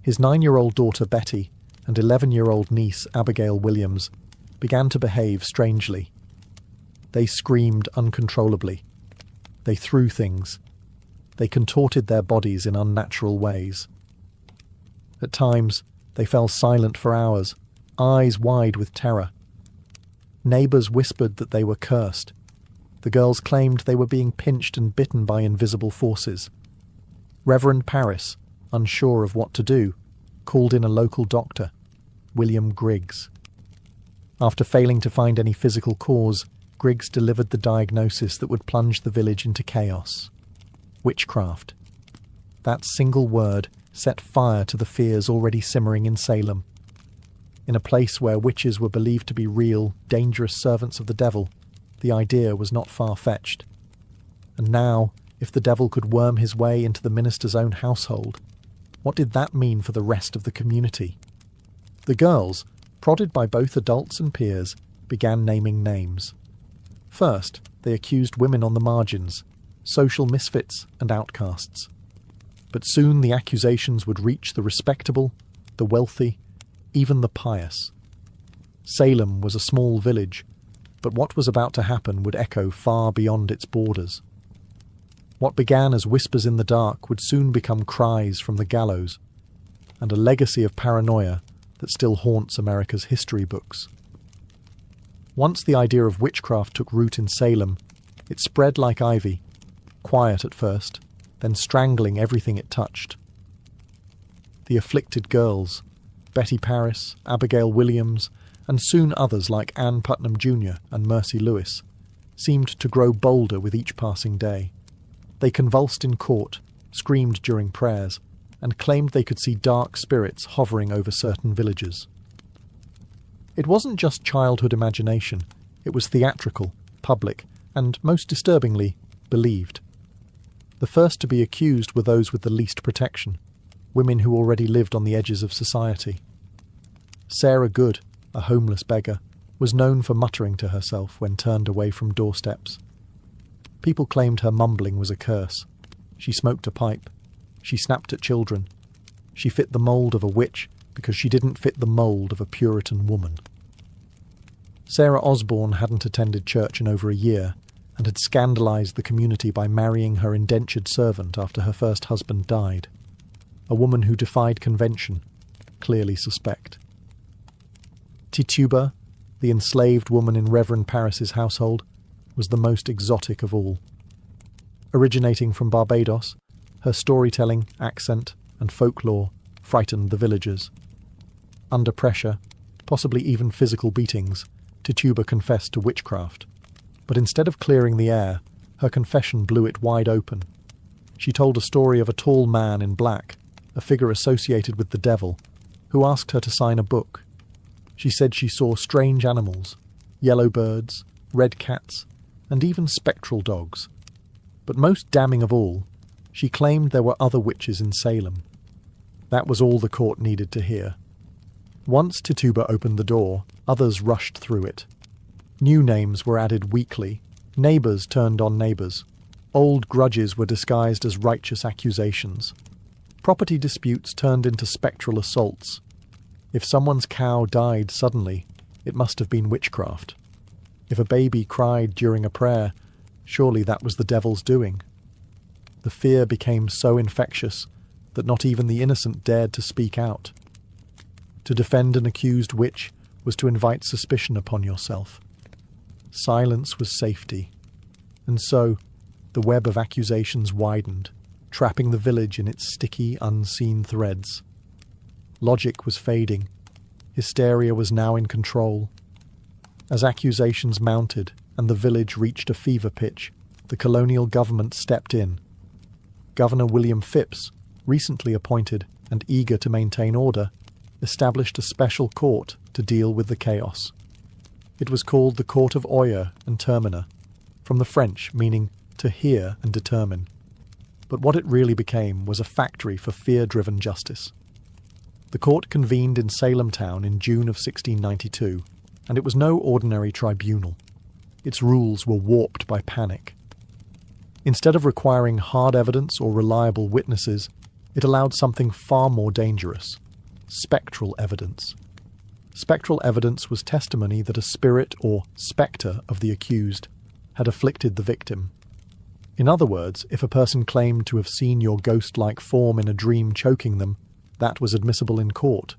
His 9-year-old daughter Betty and 11-year-old niece Abigail Williams began to behave strangely. They screamed uncontrollably. They threw things. They contorted their bodies in unnatural ways. At times, they fell silent for hours, eyes wide with terror. Neighbours whispered that they were cursed. The girls claimed they were being pinched and bitten by invisible forces. Reverend Parris, unsure of what to do, called in a local doctor, William Griggs. After failing to find any physical cause, Griggs delivered the diagnosis that would plunge the village into chaos. Witchcraft. That single word set fire to the fears already simmering in Salem. In a place where witches were believed to be real, dangerous servants of the devil, the idea was not far-fetched. And now, if the devil could worm his way into the minister's own household, what did that mean for the rest of the community? The girls, prodded by both adults and peers, began naming names. First, they accused women on the margins, social misfits and outcasts. But soon the accusations would reach the respectable, the wealthy, even the pious. Salem was a small village, but what was about to happen would echo far beyond its borders. What began as whispers in the dark would soon become cries from the gallows, and a legacy of paranoia that still haunts America's history books. Once the idea of witchcraft took root in Salem, it spread like ivy, quiet at first, then strangling everything it touched. The afflicted girls, Betty Parris, Abigail Williams, and soon others like Ann Putnam Jr. and Mercy Lewis, seemed to grow bolder with each passing day. They convulsed in court, screamed during prayers, and claimed they could see dark spirits hovering over certain villages. It wasn't just childhood imagination, it was theatrical, public, and, most disturbingly, believed. The first to be accused were those with the least protection, women who already lived on the edges of society. Sarah Good, a homeless beggar, was known for muttering to herself when turned away from doorsteps. People claimed her mumbling was a curse. She smoked a pipe. She snapped at children. She fit the mould of a witch because she didn't fit the mould of a Puritan woman. Sarah Osborne hadn't attended church in over a year and had scandalised the community by marrying her indentured servant after her first husband died. A woman who defied convention, clearly suspect. Tituba, the enslaved woman in Reverend Parris's household, was the most exotic of all. Originating from Barbados, Her storytelling, accent, and folklore frightened the villagers. Under pressure, possibly even physical beatings, Tituba confessed to witchcraft. But instead of clearing the air, her confession blew it wide open. She told a story of a tall man in black, a figure associated with the devil, who asked her to sign a book. She said she saw strange animals, yellow birds, red cats, and even spectral dogs. But most damning of all, she claimed there were other witches in Salem. That was all the court needed to hear. Once Tituba opened the door, others rushed through it. New names were added weekly. Neighbours turned on neighbours. Old grudges were disguised as righteous accusations. Property disputes turned into spectral assaults. If someone's cow died suddenly, it must have been witchcraft. If a baby cried during a prayer, surely that was the devil's doing. The fear became so infectious that not even the innocent dared to speak out. To defend an accused witch was to invite suspicion upon yourself. Silence was safety. And so, the web of accusations widened, trapping the village in its sticky, unseen threads. Logic was fading. Hysteria was now in control. As accusations mounted and the village reached a fever pitch, the colonial government stepped in. Governor William Phipps, recently appointed and eager to maintain order, established a special court to deal with the chaos. It was called the Court of Oyer and Terminer, from the French meaning to hear and determine. But what it really became was a factory for fear-driven justice. The court convened in Salem town in June of 1692, and it was no ordinary tribunal. Its rules were warped by panic. Instead of requiring hard evidence or reliable witnesses, it allowed something far more dangerous: spectral evidence. Spectral evidence was testimony that a spirit or spectre of the accused had afflicted the victim. In other words, if a person claimed to have seen your ghost-like form in a dream choking them, that was admissible in court.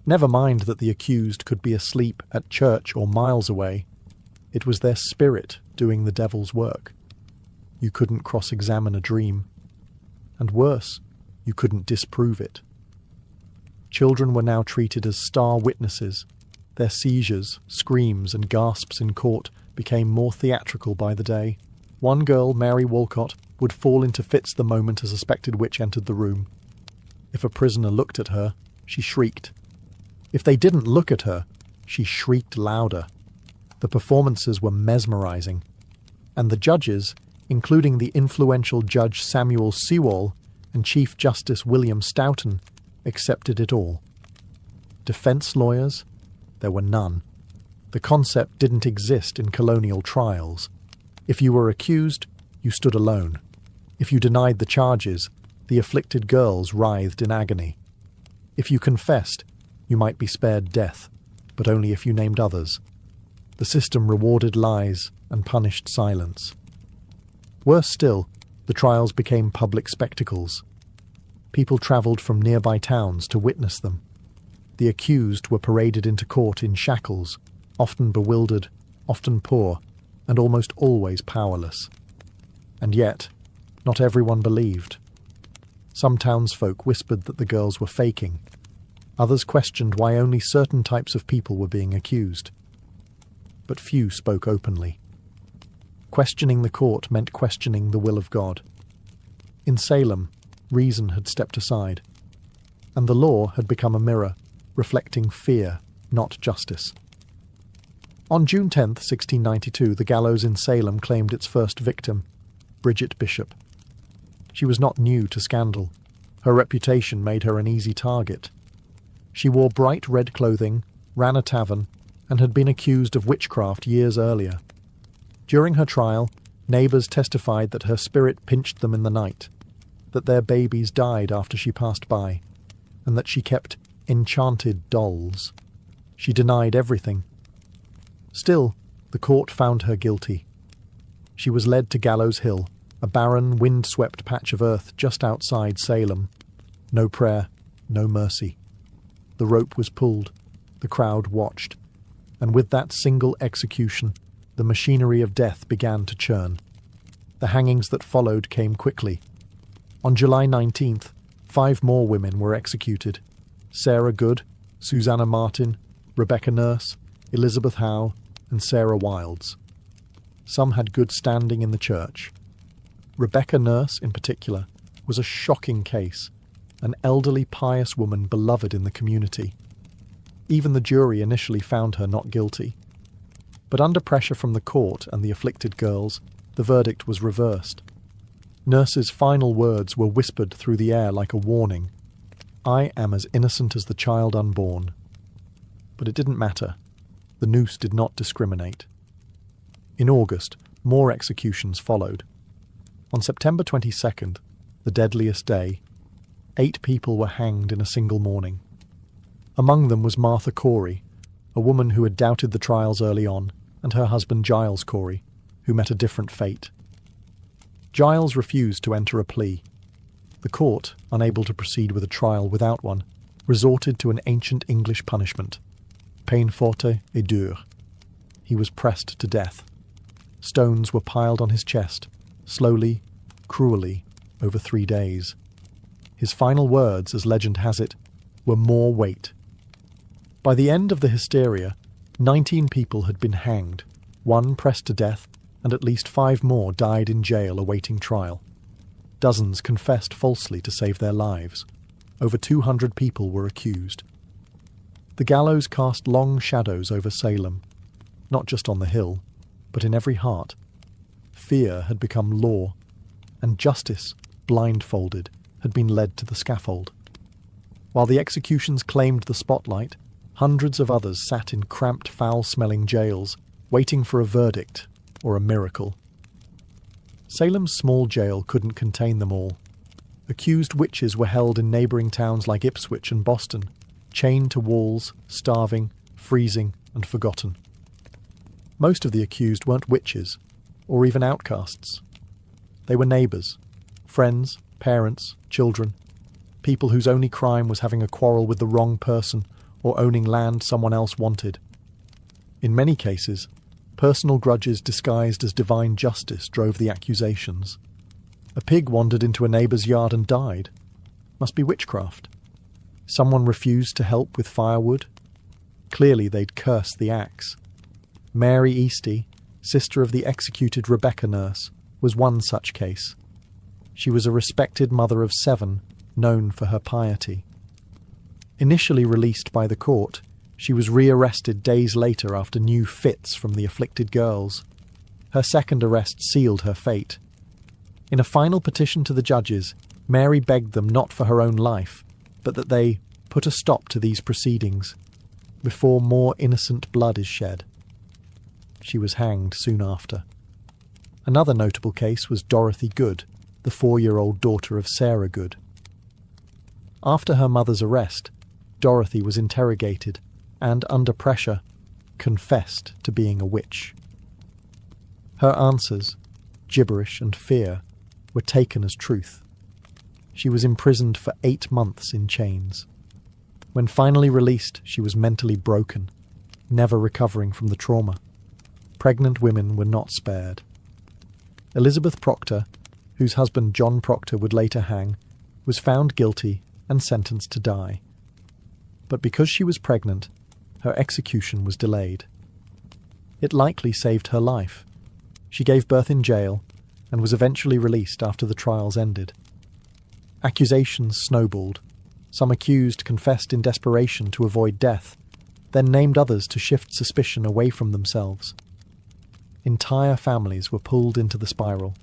Never mind that the accused could be asleep at church or miles away. It was their spirit doing the devil's work. You couldn't cross-examine a dream. And worse, you couldn't disprove it. Children were now treated as star witnesses. Their seizures, screams, and gasps in court became more theatrical by the day. One girl, Mary Walcott, would fall into fits the moment a suspected witch entered the room. If a prisoner looked at her, she shrieked. If they didn't look at her, she shrieked louder. The performances were mesmerizing, and the judges, including the influential Judge Samuel Sewall and Chief Justice William Stoughton, accepted it all. Defense lawyers? There were none. The concept didn't exist in colonial trials. If you were accused, you stood alone. If you denied the charges, the afflicted girls writhed in agony. If you confessed, you might be spared death, but only if you named others. The system rewarded lies and punished silence. Worse still, the trials became public spectacles. People travelled from nearby towns to witness them. The accused were paraded into court in shackles, often bewildered, often poor, and almost always powerless. And yet, not everyone believed. Some townsfolk whispered that the girls were faking. Others questioned why only certain types of people were being accused. But few spoke openly. Questioning the court meant questioning the will of God. In Salem, reason had stepped aside, and the law had become a mirror, reflecting fear, not justice. On June 10, 1692, the gallows in Salem claimed its first victim, Bridget Bishop. She was not new to scandal. Her reputation made her an easy target. She wore bright red clothing, ran a tavern, and had been accused of witchcraft years earlier. During her trial, neighbours testified that her spirit pinched them in the night, that their babies died after she passed by, and that she kept enchanted dolls. She denied everything. Still, the court found her guilty. She was led to Gallows Hill, a barren, wind-swept patch of earth just outside Salem. No prayer, no mercy. The rope was pulled, the crowd watched, and with that single execution, the machinery of death began to churn. The hangings that followed came quickly. On July 19th, 5 more women were executed: Sarah Good, Susanna Martin, Rebecca Nurse, Elizabeth Howe, and Sarah Wilds. Some had good standing in the church. Rebecca Nurse, in particular, was a shocking case, an elderly, pious woman beloved in the community. Even the jury initially found her not guilty. But under pressure from the court and the afflicted girls, the verdict was reversed. Nurse's final words were whispered through the air like a warning: "I am as innocent as the child unborn." But it didn't matter. The noose did not discriminate. In August, more executions followed. On September 22nd, the deadliest day, 8 people were hanged in a single morning. Among them was Martha Corey, a woman who had doubted the trials early on, and her husband Giles Corey, who met a different fate. Giles refused to enter a plea. The court, unable to proceed with a trial without one, resorted to an ancient English punishment: peine forte et dure. He was pressed to death. Stones were piled on his chest, slowly, cruelly, over 3 days. His final words, as legend has it, were "more weight." By the end of the hysteria, 19 people had been hanged, 1 pressed to death, and at least 5 more died in jail awaiting trial. Dozens confessed falsely to save their lives. Over 200 people were accused. The gallows cast long shadows over Salem, not just on the hill, but in every heart. Fear had become law, and justice, blindfolded, had been led to the scaffold. While the executions claimed the spotlight, hundreds of others sat in cramped, foul-smelling jails, waiting for a verdict or a miracle. Salem's small jail couldn't contain them all. Accused witches were held in neighbouring towns like Ipswich and Boston, chained to walls, starving, freezing, and forgotten. Most of the accused weren't witches, or even outcasts. They were neighbours, friends, parents, children, people whose only crime was having a quarrel with the wrong person or owning land someone else wanted. In many cases, personal grudges disguised as divine justice drove the accusations. A pig wandered into a neighbour's yard and died. Must be witchcraft. Someone refused to help with firewood. Clearly they'd cursed the axe. Mary Easty, sister of the executed Rebecca Nurse, was one such case. She was a respected mother of 7, known for her piety. Initially released by the court, she was rearrested days later after new fits from the afflicted girls. Her second arrest sealed her fate. In a final petition to the judges, Mary begged them not for her own life, but that they put a stop to these proceedings before more innocent blood is shed. She was hanged soon after. Another notable case was Dorothy Good, the 4-year-old daughter of Sarah Good. After her mother's arrest, Dorothy was interrogated and, under pressure, confessed to being a witch. Her answers, gibberish and fear, were taken as truth. She was imprisoned for 8 months in chains. When finally released, she was mentally broken, never recovering from the trauma. Pregnant women were not spared. Elizabeth Proctor, whose husband John Proctor would later hang, was found guilty and sentenced to die. But because she was pregnant, her execution was delayed. It likely saved her life. She gave birth in jail and was eventually released after the trials ended. Accusations snowballed. Some accused confessed in desperation to avoid death, then named others to shift suspicion away from themselves. Entire families were pulled into the spiral.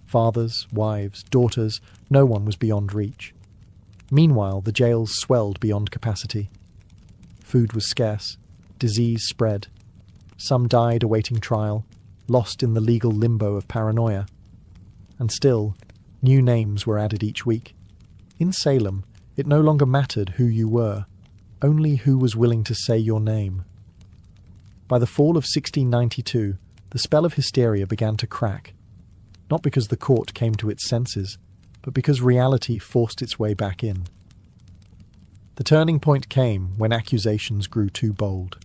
Fathers, wives, daughters, no one was beyond reach. Meanwhile, the jails swelled beyond capacity. Food was scarce, disease spread. Some died awaiting trial, lost in the legal limbo of paranoia. And still, new names were added each week. In Salem, it no longer mattered who you were, only who was willing to say your name. By the fall of 1692, the spell of hysteria began to crack, not because the court came to its senses, but because reality forced its way back in. The turning point came when accusations grew too bold.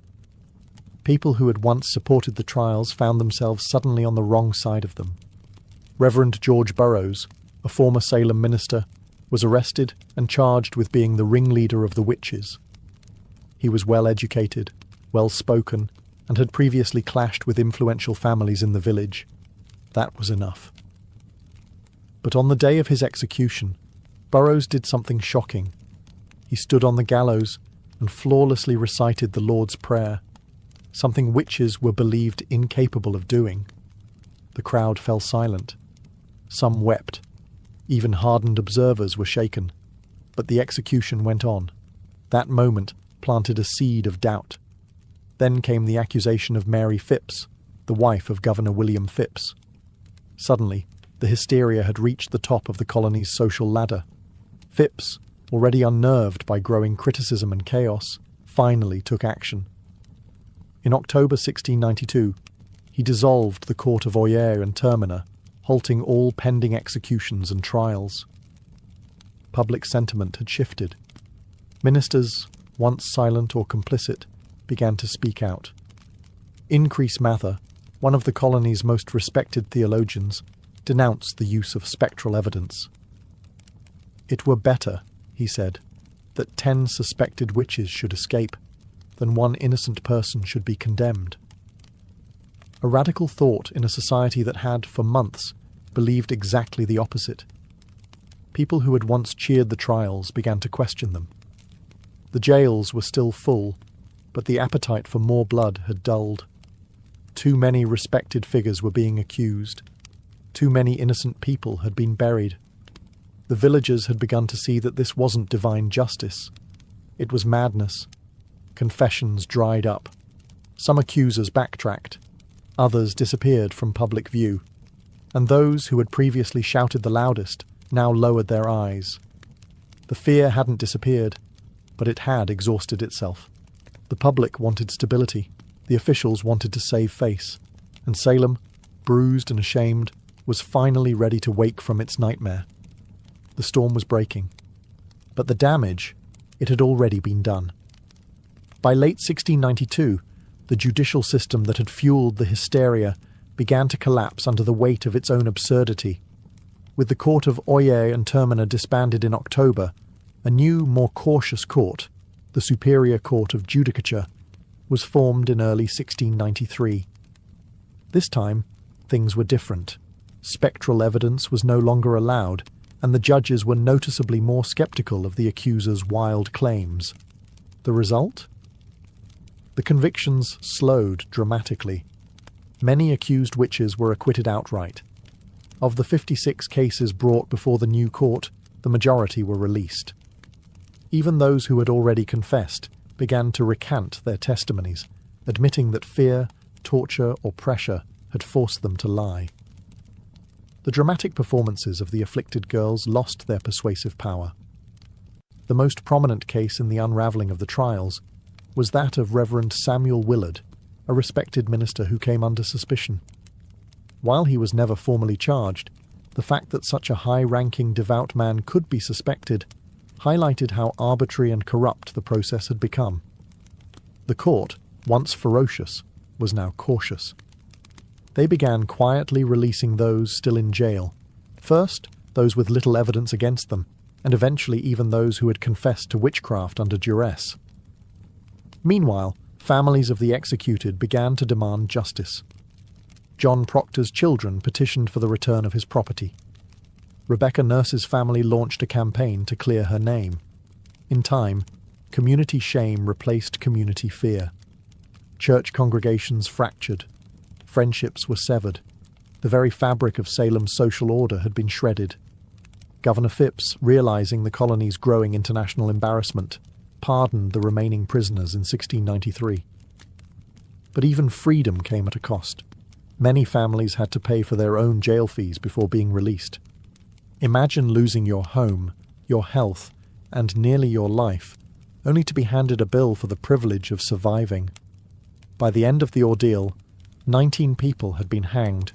People who had once supported the trials found themselves suddenly on the wrong side of them. Reverend George Burroughs, a former Salem minister, was arrested and charged with being the ringleader of the witches. He was well-educated, well-spoken, and had previously clashed with influential families in the village. That was enough. But on the day of his execution, Burroughs did something shocking. He stood on the gallows and flawlessly recited the Lord's Prayer, something witches were believed incapable of doing. The crowd fell silent. Some wept. Even hardened observers were shaken. But the execution went on. That moment planted a seed of doubt. Then came the accusation of Mary Phipps, the wife of Governor William Phipps. Suddenly, the hysteria had reached the top of the colony's social ladder. Phipps, already unnerved by growing criticism and chaos, finally took action. In October 1692, he dissolved the court of Oyer and Terminer, halting all pending executions and trials. Public sentiment had shifted. Ministers, once silent or complicit, began to speak out. Increase Mather, one of the colony's most respected theologians, denounced the use of spectral evidence. "It were better," he said, "that 10 suspected witches should escape, than one innocent person should be condemned." A radical thought in a society that had, for months, believed exactly the opposite. People who had once cheered the trials began to question them. The jails were still full, but the appetite for more blood had dulled. Too many respected figures were being accused. Too many innocent people had been buried. The villagers had begun to see that this wasn't divine justice. It was madness. Confessions dried up. Some accusers backtracked. Others disappeared from public view. And those who had previously shouted the loudest now lowered their eyes. The fear hadn't disappeared, but it had exhausted itself. The public wanted stability. The officials wanted to save face. And Salem, bruised and ashamed, was finally ready to wake from its nightmare. The storm was breaking. But the damage, it had already been done. By late 1692, the judicial system that had fueled the hysteria began to collapse under the weight of its own absurdity. With the court of Oyer and Terminer disbanded in October, a new, more cautious court, the Superior Court of Judicature, was formed in early 1693. This time, things were different. Spectral evidence was no longer allowed, and the judges were noticeably more sceptical of the accuser's wild claims. The result? The convictions slowed dramatically. Many accused witches were acquitted outright. Of the 56 cases brought before the new court, the majority were released. Even those who had already confessed began to recant their testimonies, admitting that fear, torture, or pressure had forced them to lie. The dramatic performances of the afflicted girls lost their persuasive power. The most prominent case in the unravelling of the trials was that of Reverend Samuel Willard, a respected minister who came under suspicion. While he was never formally charged, the fact that such a high-ranking devout man could be suspected highlighted how arbitrary and corrupt the process had become. The court, once ferocious, was now cautious. They began quietly releasing those still in jail. First, those with little evidence against them, and eventually even those who had confessed to witchcraft under duress. Meanwhile, families of the executed began to demand justice. John Proctor's children petitioned for the return of his property. Rebecca Nurse's family launched a campaign to clear her name. In time, community shame replaced community fear. Church congregations fractured. Friendships were severed. The very fabric of Salem's social order had been shredded. Governor Phipps, realizing the colony's growing international embarrassment, pardoned the remaining prisoners in 1693. But even freedom came at a cost. Many families had to pay for their own jail fees before being released. Imagine losing your home, your health, and nearly your life, only to be handed a bill for the privilege of surviving. By the end of the ordeal, 19 people had been hanged,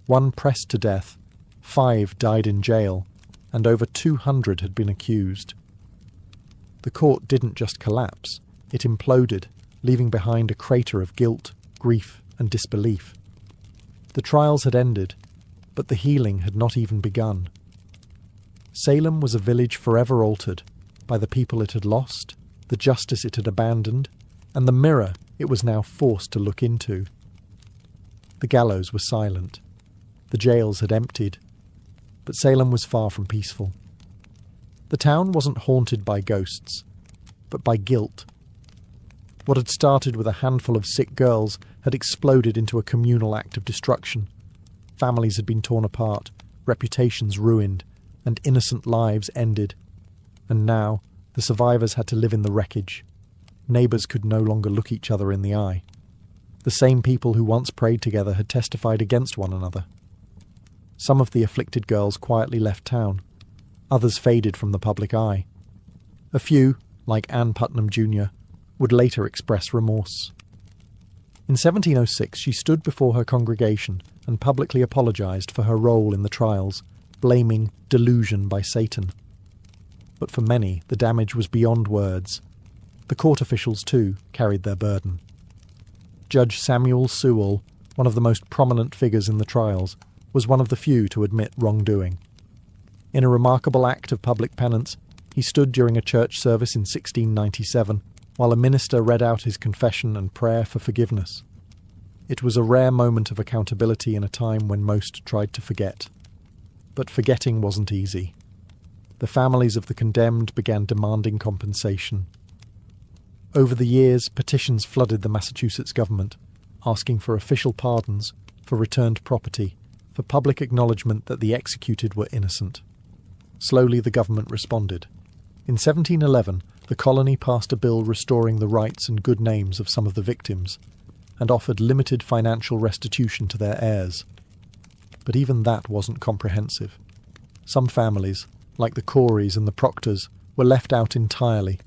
1 pressed to death, 5 died in jail, and over 200 had been accused. The court didn't just collapse, it imploded, leaving behind a crater of guilt, grief, and disbelief. The trials had ended, but the healing had not even begun. Salem was a village forever altered by the people it had lost, the justice it had abandoned, and the mirror it was now forced to look into. The gallows were silent. The jails had emptied. But Salem was far from peaceful. The town wasn't haunted by ghosts, but by guilt. What had started with a handful of sick girls had exploded into a communal act of destruction. Families had been torn apart, reputations ruined, and innocent lives ended. And now, the survivors had to live in the wreckage. Neighbours could no longer look each other in the eye. The same people who once prayed together had testified against one another. Some of the afflicted girls quietly left town. Others faded from the public eye. A few, like Anne Putnam Jr., would later express remorse. In 1706 she stood before her congregation and publicly apologised for her role in the trials, blaming delusion by Satan. But for many, the damage was beyond words. The court officials, too, carried their burden. Judge Samuel Sewall, one of the most prominent figures in the trials, was one of the few to admit wrongdoing. In a remarkable act of public penance, he stood during a church service in 1697, while a minister read out his confession and prayer for forgiveness. It was a rare moment of accountability in a time when most tried to forget. But forgetting wasn't easy. The families of the condemned began demanding compensation. Over the years, petitions flooded the Massachusetts government, asking for official pardons, for returned property, for public acknowledgement that the executed were innocent. Slowly the government responded. In 1711, the colony passed a bill restoring the rights and good names of some of the victims, and offered limited financial restitution to their heirs. But even that wasn't comprehensive. Some families, like the Coreys and the Proctors, were left out entirely.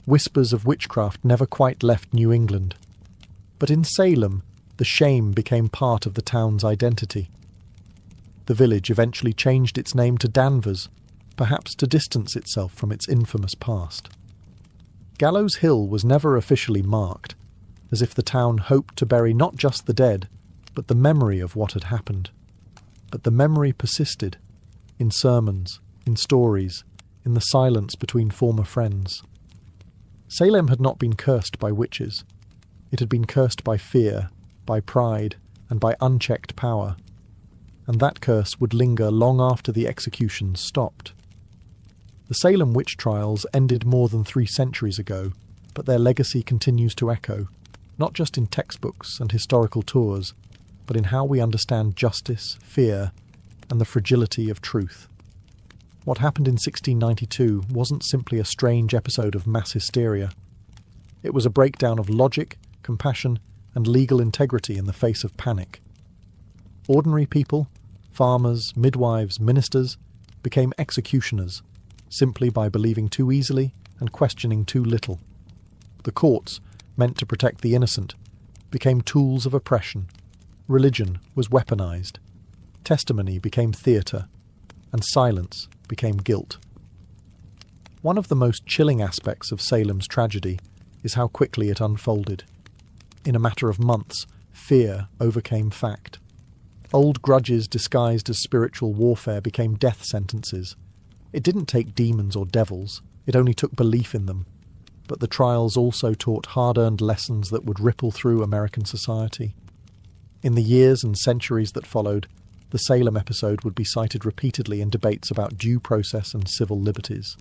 Whispers of witchcraft never quite left New England. But in Salem, the shame became part of the town's identity. The village eventually changed its name to Danvers, perhaps to distance itself from its infamous past. Gallows Hill was never officially marked, as if the town hoped to bury not just the dead, but the memory of what had happened. But the memory persisted, in sermons, in stories, in the silence between former friends. Salem had not been cursed by witches. It had been cursed by fear, by pride, and by unchecked power. And that curse would linger long after the executions stopped. The Salem witch trials ended more than 3 centuries ago, but their legacy continues to echo, not just in textbooks and historical tours, but in how we understand justice, fear, and the fragility of truth. What happened in 1692 wasn't simply a strange episode of mass hysteria. It was a breakdown of logic, compassion, and legal integrity in the face of panic. Ordinary people, farmers, midwives, ministers, became executioners, simply by believing too easily and questioning too little. The courts, meant to protect the innocent, became tools of oppression. Religion was weaponized. Testimony became theatre, and silence became guilt. One of the most chilling aspects of Salem's tragedy is how quickly it unfolded. In a matter of months, fear overcame fact. Old grudges disguised as spiritual warfare became death sentences. It didn't take demons or devils, it only took belief in them. But the trials also taught hard-earned lessons that would ripple through American society. In the years and centuries that followed, the Salem episode would be cited repeatedly in debates about due process and civil liberties.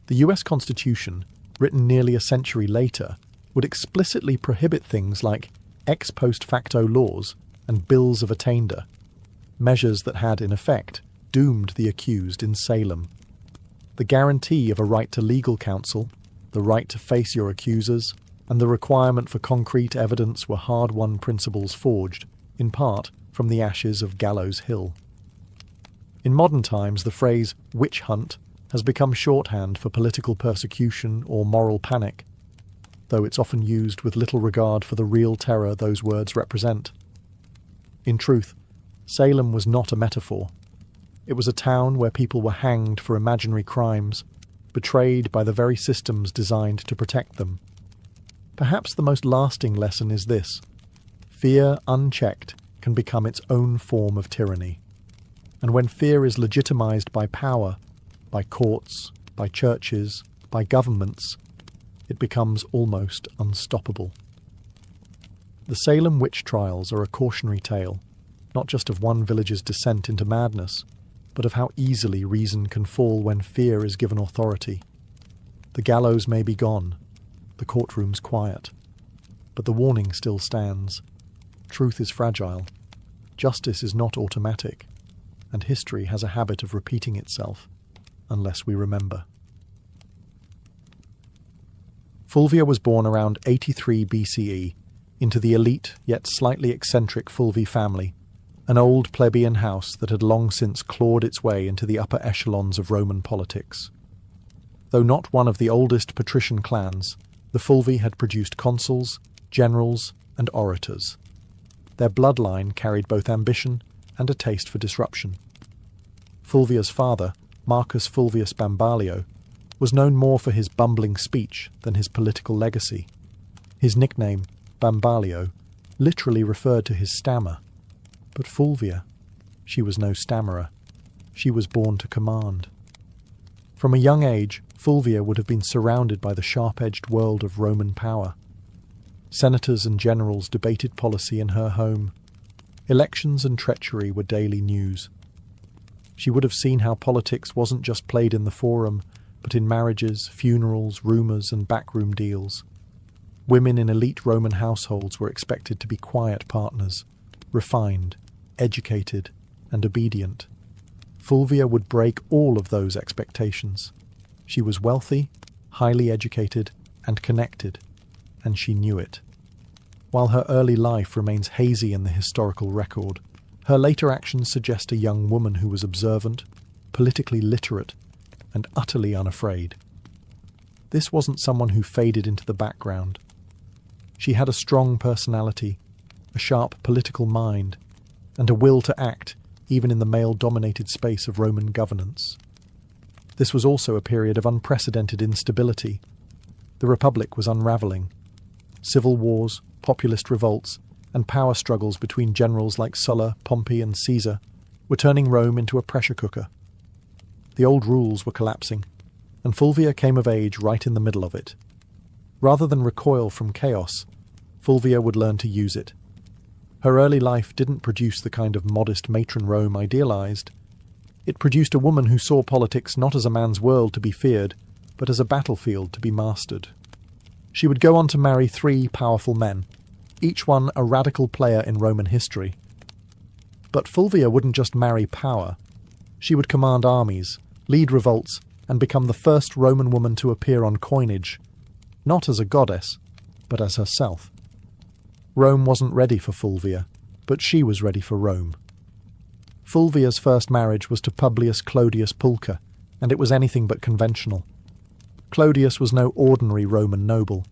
The US Constitution, written nearly a century later, would explicitly prohibit things like ex post facto laws and bills of attainder, measures that had, in effect, doomed the accused in Salem. The guarantee of a right to legal counsel, the right to face your accusers, and the requirement for concrete evidence were hard-won principles forged, in part, from the ashes of Gallows Hill. In modern times, the phrase witch hunt has become shorthand for political persecution or moral panic, though it's often used with little regard for the real terror those words represent. In truth, Salem was not a metaphor. It was a town where people were hanged for imaginary crimes, betrayed by the very systems designed to protect them. Perhaps the most lasting lesson is this: fear unchecked can become its own form of tyranny. And when fear is legitimized by power, by courts, by churches, by governments, it becomes almost unstoppable. The Salem witch trials are a cautionary tale, not just of one village's descent into madness, but of how easily reason can fall when fear is given authority. The gallows may be gone, the courtroom's quiet, but the warning still stands. Truth is fragile, justice is not automatic, and history has a habit of repeating itself, unless we remember. Fulvia was born around 83 BCE into the elite yet slightly eccentric Fulvi family, an old plebeian house that had long since clawed its way into the upper echelons of Roman politics. Though not one of the oldest patrician clans, the Fulvi had produced consuls, generals, and orators. Their bloodline carried both ambition and a taste for disruption. Fulvia's father, Marcus Fulvius Bambalio, was known more for his bumbling speech than his political legacy. His nickname, Bambalio, literally referred to his stammer. But Fulvia, she was no stammerer. She was born to command. From a young age, Fulvia would have been surrounded by the sharp-edged world of Roman power. Senators and generals debated policy in her home. Elections and treachery were daily news. She would have seen how politics wasn't just played in the forum, but in marriages, funerals, rumours, and backroom deals. Women in elite Roman households were expected to be quiet partners, refined, educated, and obedient. Fulvia would break all of those expectations. She was wealthy, highly educated, and connected, and she knew it. While her early life remains hazy in the historical record, her later actions suggest a young woman who was observant, politically literate, and utterly unafraid. This wasn't someone who faded into the background. She had a strong personality, a sharp political mind, and a will to act even in the male-dominated space of Roman governance. This was also a period of unprecedented instability. The Republic was unravelling. Civil wars, populist revolts, and power struggles between generals like Sulla, Pompey, and Caesar were turning Rome into a pressure cooker. The old rules were collapsing, and Fulvia came of age right in the middle of it. Rather than recoil from chaos, Fulvia would learn to use it. Her early life didn't produce the kind of modest matron Rome idealized. It produced a woman who saw politics not as a man's world to be feared, but as a battlefield to be mastered. She would go on to marry 3 powerful men, each one a radical player in Roman history. But Fulvia wouldn't just marry power. She would command armies, lead revolts, and become the first Roman woman to appear on coinage, not as a goddess, but as herself. Rome wasn't ready for Fulvia, but she was ready for Rome. Fulvia's first marriage was to Publius Clodius Pulcher, and it was anything but conventional. Clodius was no ordinary Roman noble.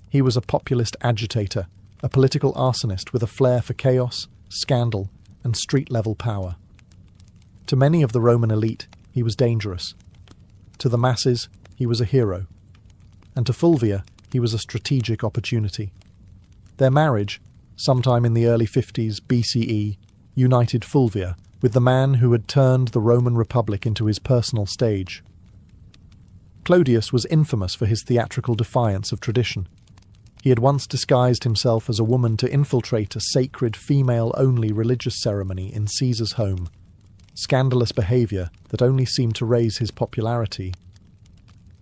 He was a populist agitator, a political arsonist with a flair for chaos, scandal, and street-level power. To many of the Roman elite, he was dangerous. To the masses, he was a hero. And to Fulvia, he was a strategic opportunity. Their marriage, sometime in the early 50s BCE, united Fulvia with the man who had turned the Roman Republic into his personal stage. Clodius was infamous for his theatrical defiance of tradition. He had once disguised himself as a woman to infiltrate a sacred female-only religious ceremony in Caesar's home, scandalous behaviour that only seemed to raise his popularity.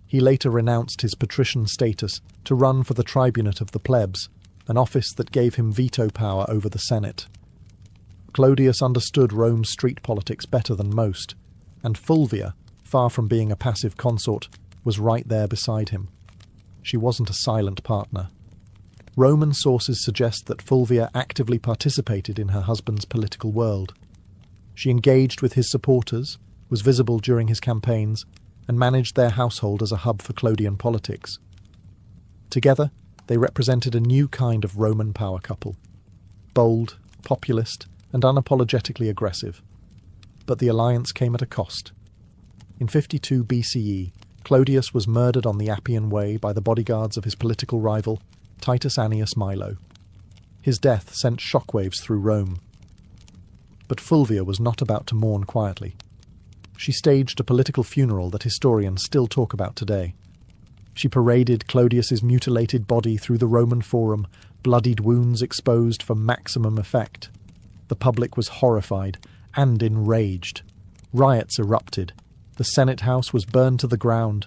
He later renounced his patrician status to run for the tribunate of the plebs, an office that gave him veto power over the Senate. Clodius understood Rome's street politics better than most, and Fulvia, far from being a passive consort, was right there beside him. She wasn't a silent partner. Roman sources suggest that Fulvia actively participated in her husband's political world. She engaged with his supporters, was visible during his campaigns, and managed their household as a hub for Clodian politics. Together, they represented a new kind of Roman power couple. Bold, populist, and unapologetically aggressive. But the alliance came at a cost. In 52 BCE, Clodius was murdered on the Appian Way by the bodyguards of his political rival, Titus Annius Milo. His death sent shockwaves through Rome. But Fulvia was not about to mourn quietly. She staged a political funeral that historians still talk about today. She paraded Clodius's mutilated body through the Roman Forum, bloodied wounds exposed for maximum effect. The public was horrified and enraged. Riots erupted. The Senate House was burned to the ground.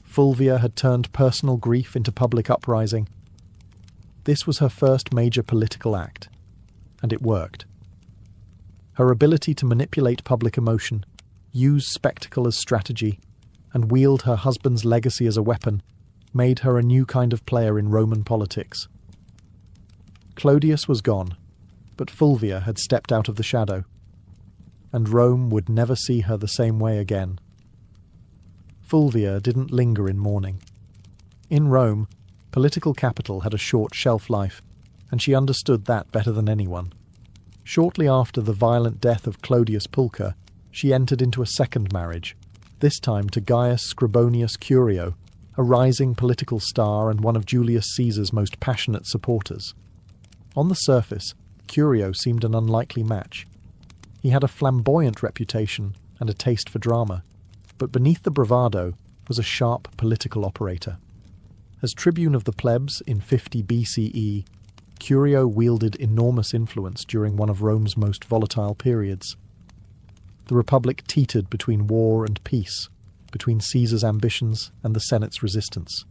Fulvia had turned personal grief into public uprising. This was her first major political act, and it worked. Her ability to manipulate public emotion, use spectacle as strategy, and wield her husband's legacy as a weapon made her a new kind of player in Roman politics. Clodius was gone, but Fulvia had stepped out of the shadow, and Rome would never see her the same way again. Fulvia didn't linger in mourning. In Rome, political capital had a short shelf life, and she understood that better than anyone. Shortly after the violent death of Clodius Pulcher, she entered into a second marriage, this time to Gaius Scribonius Curio, a rising political star and one of Julius Caesar's most passionate supporters. On the surface, Curio seemed an unlikely match. He had a flamboyant reputation and a taste for drama, but beneath the bravado was a sharp political operator. As tribune of the plebs in 50 BCE, Curio wielded enormous influence during one of Rome's most volatile periods. The Republic teetered between war and peace, between Caesar's ambitions and the Senate's resistance.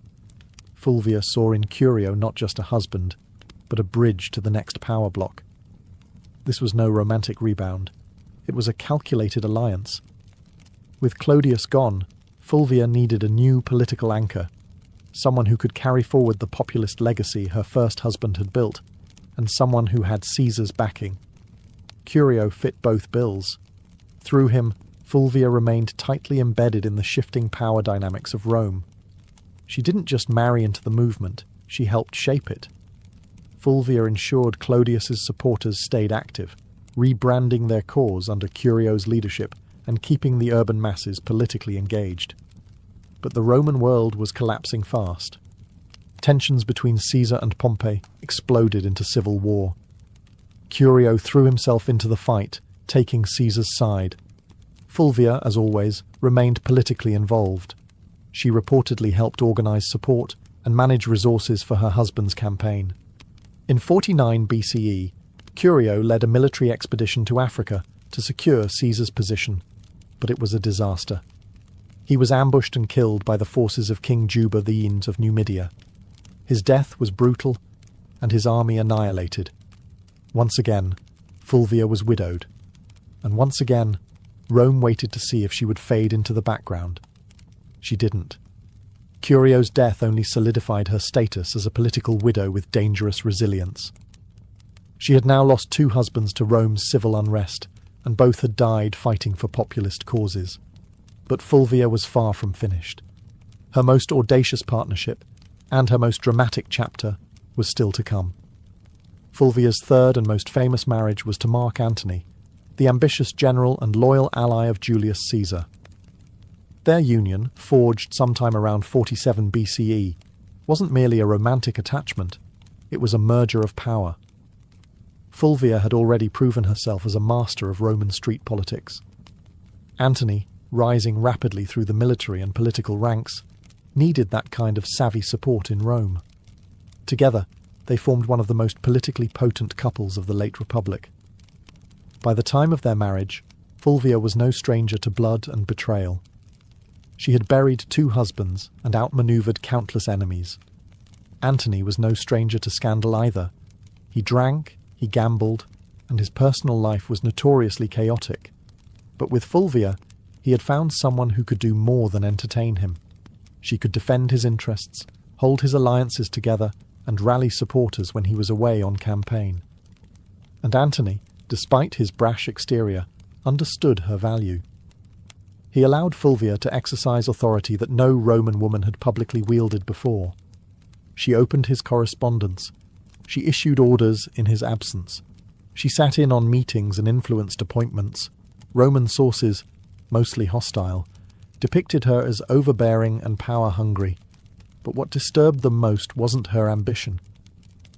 Fulvia saw in Curio not just a husband, but a bridge to the next power block. This was no romantic rebound. It was a calculated alliance. With Clodius gone, Fulvia needed a new political anchor, someone who could carry forward the populist legacy her first husband had built, and someone who had Caesar's backing. Curio fit both bills. Through him, Fulvia remained tightly embedded in the shifting power dynamics of Rome. She didn't just marry into the movement, she helped shape it. Fulvia ensured Clodius's supporters stayed active, rebranding their cause under Curio's leadership and keeping the urban masses politically engaged. But the Roman world was collapsing fast. Tensions between Caesar and Pompey exploded into civil war. Curio threw himself into the fight, taking Caesar's side. Fulvia, as always, remained politically involved. She reportedly helped organize support and manage resources for her husband's campaign. In 49 BCE, Curio led a military expedition to Africa to secure Caesar's position, but it was a disaster. He was ambushed and killed by the forces of King Juba the Aenes of Numidia. His death was brutal, and his army annihilated. Once again, Fulvia was widowed, and once again, Rome waited to see if she would fade into the background. She didn't. Curio's death only solidified her status as a political widow with dangerous resilience. She had now lost 2 husbands to Rome's civil unrest, and both had died fighting for populist causes. But Fulvia was far from finished. Her most audacious partnership, and her most dramatic chapter, was still to come. Fulvia's third and most famous marriage was to Mark Antony, the ambitious general and loyal ally of Julius Caesar. Their union, forged sometime around 47 BCE, wasn't merely a romantic attachment, it was a merger of power. Fulvia had already proven herself as a master of Roman street politics. Antony, rising rapidly through the military and political ranks, needed that kind of savvy support in Rome. Together, they formed one of the most politically potent couples of the late Republic. By the time of their marriage, Fulvia was no stranger to blood and betrayal. She had buried 2 husbands and outmaneuvered countless enemies. Antony was no stranger to scandal either. He drank, he gambled, and his personal life was notoriously chaotic. But with Fulvia, he had found someone who could do more than entertain him. She could defend his interests, hold his alliances together, and rally supporters when he was away on campaign. And Antony, despite his brash exterior, understood her value. He allowed Fulvia to exercise authority that no Roman woman had publicly wielded before. She opened his correspondence. She issued orders in his absence. She sat in on meetings and influenced appointments. Roman sources, mostly hostile, depicted her as overbearing and power-hungry. But what disturbed them most wasn't her ambition.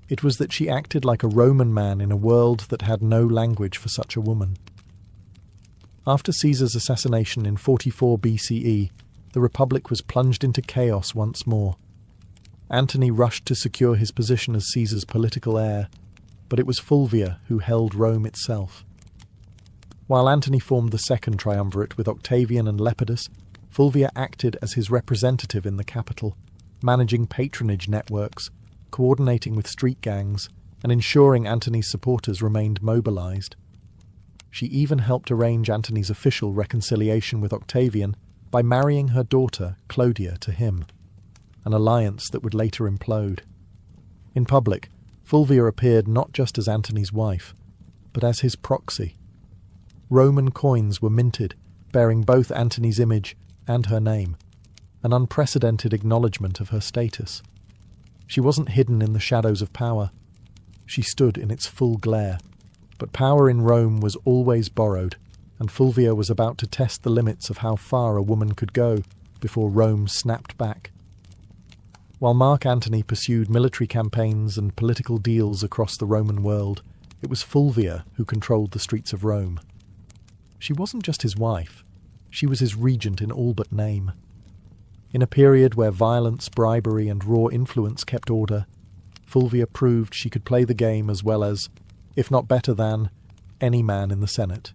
It was that she acted like a Roman man in a world that had no language for such a woman. After Caesar's assassination in 44 BCE, the Republic was plunged into chaos once more. Antony rushed to secure his position as Caesar's political heir, but it was Fulvia who held Rome itself. While Antony formed the second triumvirate with Octavian and Lepidus, Fulvia acted as his representative in the capital, managing patronage networks, coordinating with street gangs, and ensuring Antony's supporters remained mobilized. She even helped arrange Antony's official reconciliation with Octavian by marrying her daughter, Clodia, to him, an alliance that would later implode. In public, Fulvia appeared not just as Antony's wife, but as his proxy. Roman coins were minted, bearing both Antony's image and her name, an unprecedented acknowledgement of her status. She wasn't hidden in the shadows of power. She stood in its full glare. But power in Rome was always borrowed, and Fulvia was about to test the limits of how far a woman could go before Rome snapped back. While Mark Antony pursued military campaigns and political deals across the Roman world, it was Fulvia who controlled the streets of Rome. She wasn't just his wife, she was his regent in all but name. In a period where violence, bribery, and raw influence kept order, Fulvia proved she could play the game as well as, if not better than, any man in the Senate.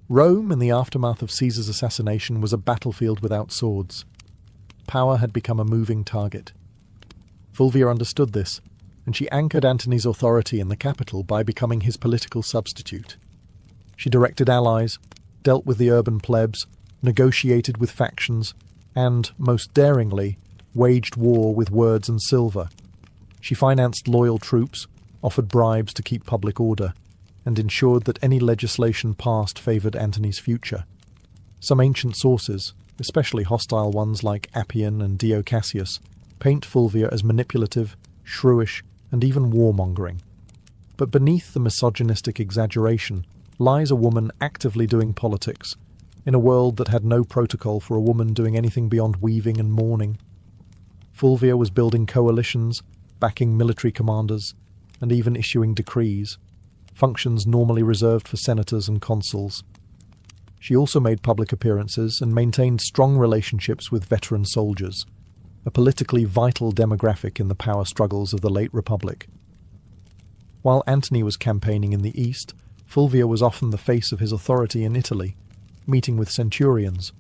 Rome, in the aftermath of Caesar's assassination, was a battlefield without swords. Power had become a moving target. Fulvia understood this, and she anchored Antony's authority in the capital by becoming his political substitute. She directed allies, dealt with the urban plebs, negotiated with factions, and, most daringly, waged war with words and silver. She financed loyal troops, offered bribes to keep public order, and ensured that any legislation passed favoured Antony's future. Some ancient sources, especially hostile ones like Appian and Dio Cassius, paint Fulvia as manipulative, shrewish, and even warmongering. But beneath the misogynistic exaggeration lies a woman actively doing politics, in a world that had no protocol for a woman doing anything beyond weaving and mourning. Fulvia was building coalitions, backing military commanders, and even issuing decrees, functions normally reserved for senators and consuls. She also made public appearances and maintained strong relationships with veteran soldiers, a politically vital demographic in the power struggles of the late Republic. While Antony was campaigning in the east, Fulvia was often the face of his authority in Italy, meeting with centurions,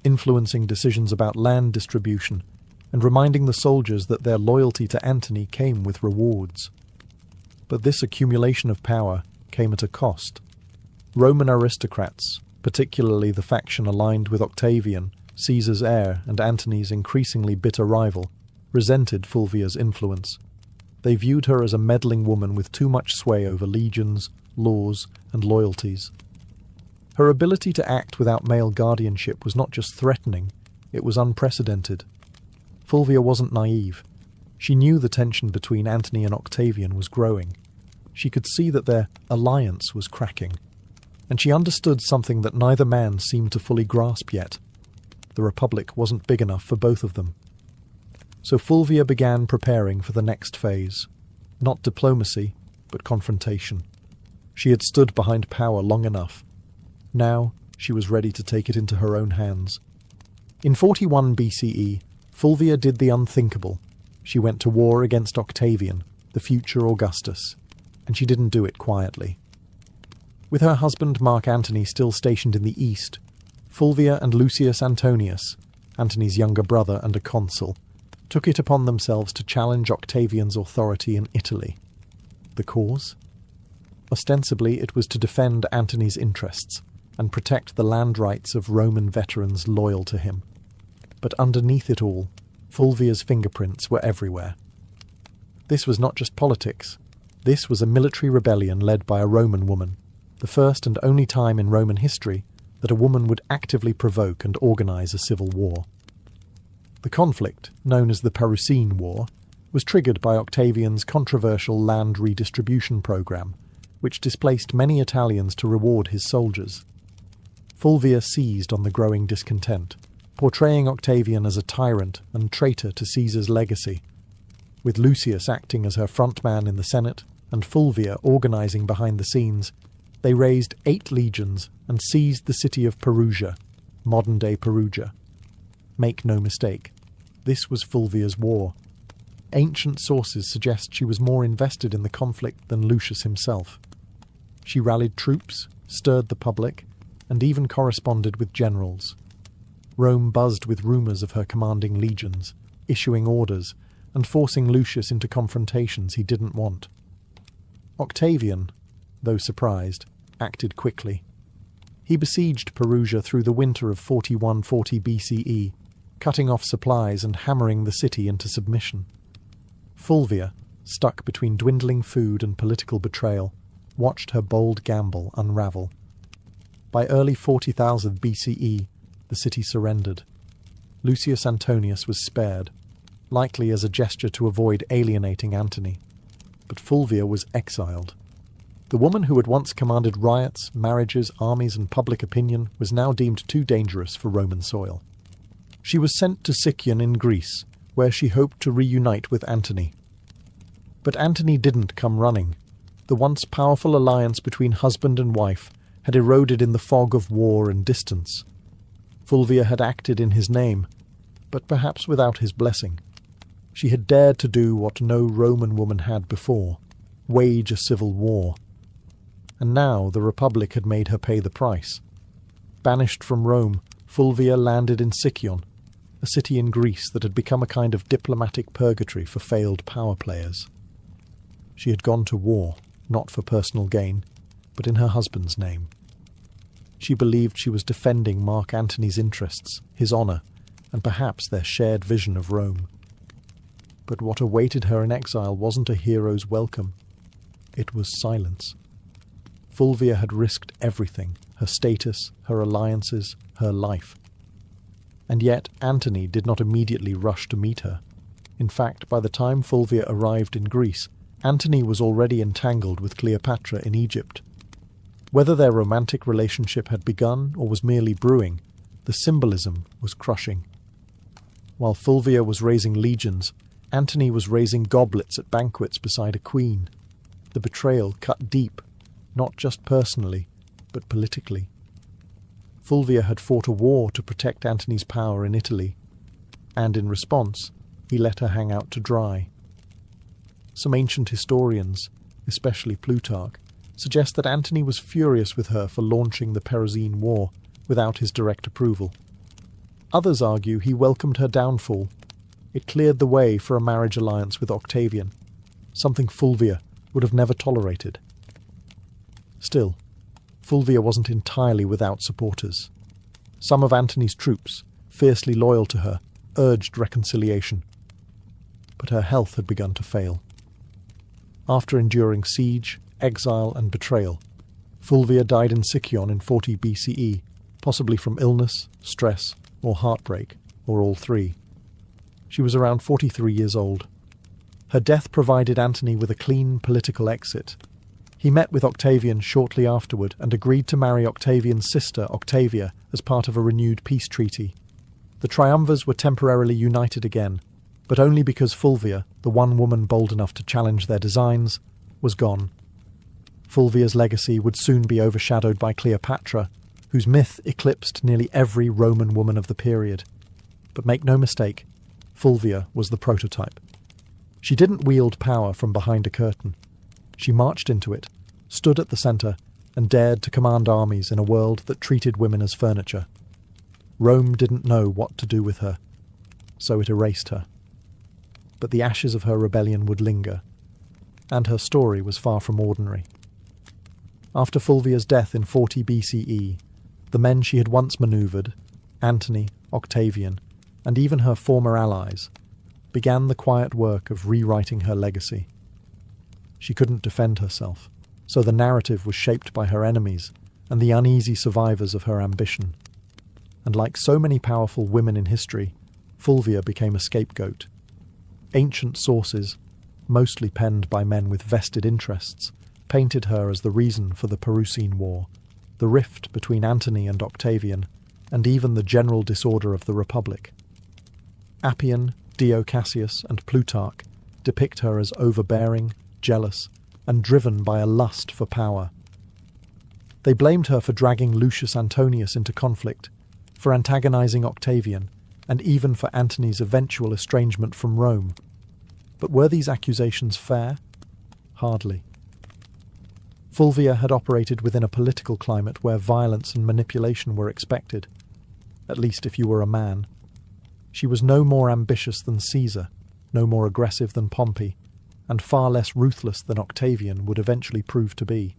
influencing decisions about land distribution, and reminding the soldiers that their loyalty to Antony came with rewards. But this accumulation of power came at a cost. Roman aristocrats, particularly the faction aligned with Octavian, Caesar's heir and Antony's increasingly bitter rival, resented Fulvia's influence. They viewed her as a meddling woman with too much sway over legions, laws, and loyalties. Her ability to act without male guardianship was not just threatening, it was unprecedented. Fulvia wasn't naive. She knew the tension between Antony and Octavian was growing. She could see that their alliance was cracking. And she understood something that neither man seemed to fully grasp yet. The Republic wasn't big enough for both of them. So Fulvia began preparing for the next phase. Not diplomacy, but confrontation. She had stood behind power long enough. Now she was ready to take it into her own hands. In 41 BCE, Fulvia did the unthinkable. She went to war against Octavian, the future Augustus, and she didn't do it quietly. With her husband Mark Antony still stationed in the east, Fulvia and Lucius Antonius, Antony's younger brother and a consul, took it upon themselves to challenge Octavian's authority in Italy. The cause? Ostensibly, it was to defend Antony's interests and protect the land rights of Roman veterans loyal to him. But underneath it all, Fulvia's fingerprints were everywhere. This was not just politics. This was a military rebellion led by a Roman woman, the first and only time in Roman history that a woman would actively provoke and organize a civil war. The conflict, known as the Perusine War, was triggered by Octavian's controversial land redistribution program, which displaced many Italians to reward his soldiers. Fulvia seized on the growing discontent, portraying Octavian as a tyrant and traitor to Caesar's legacy. With Lucius acting as her frontman in the Senate and Fulvia organizing behind the scenes, They raised 8 legions and seized the city of Perugia, modern-day Perugia. Make no mistake, this was Fulvia's war. Ancient sources suggest she was more invested in the conflict than Lucius himself. She rallied troops, stirred the public, and even corresponded with generals. Rome buzzed with rumours of her commanding legions, issuing orders, and forcing Lucius into confrontations he didn't want. Octavian, though surprised, acted quickly. He besieged Perugia through the winter of 4140 BCE, cutting off supplies and hammering the city into submission. Fulvia, stuck between dwindling food and political betrayal, watched her bold gamble unravel. By early 40,000 BCE, the city surrendered. Lucius Antonius was spared, likely as a gesture to avoid alienating Antony. But Fulvia was exiled. The woman who had once commanded riots, marriages, armies, and public opinion was now deemed too dangerous for Roman soil. She was sent to Sicyon in Greece, where she hoped to reunite with Antony. But Antony didn't come running. The once powerful alliance between husband and wife had eroded in the fog of war and distance. Fulvia had acted in his name, but perhaps without his blessing. She had dared to do what no Roman woman had before, wage a civil war. And now the Republic had made her pay the price. Banished from Rome, Fulvia landed in Sicyon, a city in Greece that had become a kind of diplomatic purgatory for failed power players. She had gone to war, not for personal gain, but in her husband's name. She believed she was defending Mark Antony's interests, his honour, and perhaps their shared vision of Rome. But what awaited her in exile wasn't a hero's welcome. It was silence. Fulvia had risked everything, her status, her alliances, her life. And yet Antony did not immediately rush to meet her. In fact, by the time Fulvia arrived in Greece, Antony was already entangled with Cleopatra in Egypt. Whether their romantic relationship had begun or was merely brewing, the symbolism was crushing. While Fulvia was raising legions, Antony was raising goblets at banquets beside a queen. The betrayal cut deep, not just personally, but politically. Fulvia had fought a war to protect Antony's power in Italy, and in response, he let her hang out to dry. Some ancient historians, especially Plutarch, suggest that Antony was furious with her for launching the Perisine War without his direct approval. Others argue he welcomed her downfall. It cleared the way for a marriage alliance with Octavian, something Fulvia would have never tolerated. Still, Fulvia wasn't entirely without supporters. Some of Antony's troops, fiercely loyal to her, urged reconciliation. But her health had begun to fail. After enduring siege, exile, and betrayal, Fulvia died in Sicyon in 40 BCE, possibly from illness, stress, or heartbreak, or all three. She was around 43 years old. Her death provided Antony with a clean political exit. He met with Octavian shortly afterward and agreed to marry Octavian's sister, Octavia, as part of a renewed peace treaty. The triumvirs were temporarily united again, but only because Fulvia, the one woman bold enough to challenge their designs, was gone. Fulvia's legacy would soon be overshadowed by Cleopatra, whose myth eclipsed nearly every Roman woman of the period. But make no mistake, Fulvia was the prototype. She didn't wield power from behind a curtain. She marched into it, stood at the centre, and dared to command armies in a world that treated women as furniture. Rome didn't know what to do with her, so it erased her. But the ashes of her rebellion would linger, and her story was far from ordinary. After Fulvia's death in 40 BCE, the men she had once manoeuvred, Antony, Octavian, and even her former allies, began the quiet work of rewriting her legacy. She couldn't defend herself, so the narrative was shaped by her enemies and the uneasy survivors of her ambition. And like so many powerful women in history, Fulvia became a scapegoat. Ancient sources, mostly penned by men with vested interests, painted her as the reason for the Perisine War, the rift between Antony and Octavian, and even the general disorder of the Republic. Appian, Dio Cassius, and Plutarch depict her as overbearing, jealous, and driven by a lust for power. They blamed her for dragging Lucius Antonius into conflict, for antagonizing Octavian, and even for Antony's eventual estrangement from Rome. But were these accusations fair? Hardly. Fulvia had operated within a political climate where violence and manipulation were expected, at least if you were a man. She was no more ambitious than Caesar, no more aggressive than Pompey, and far less ruthless than Octavian would eventually prove to be.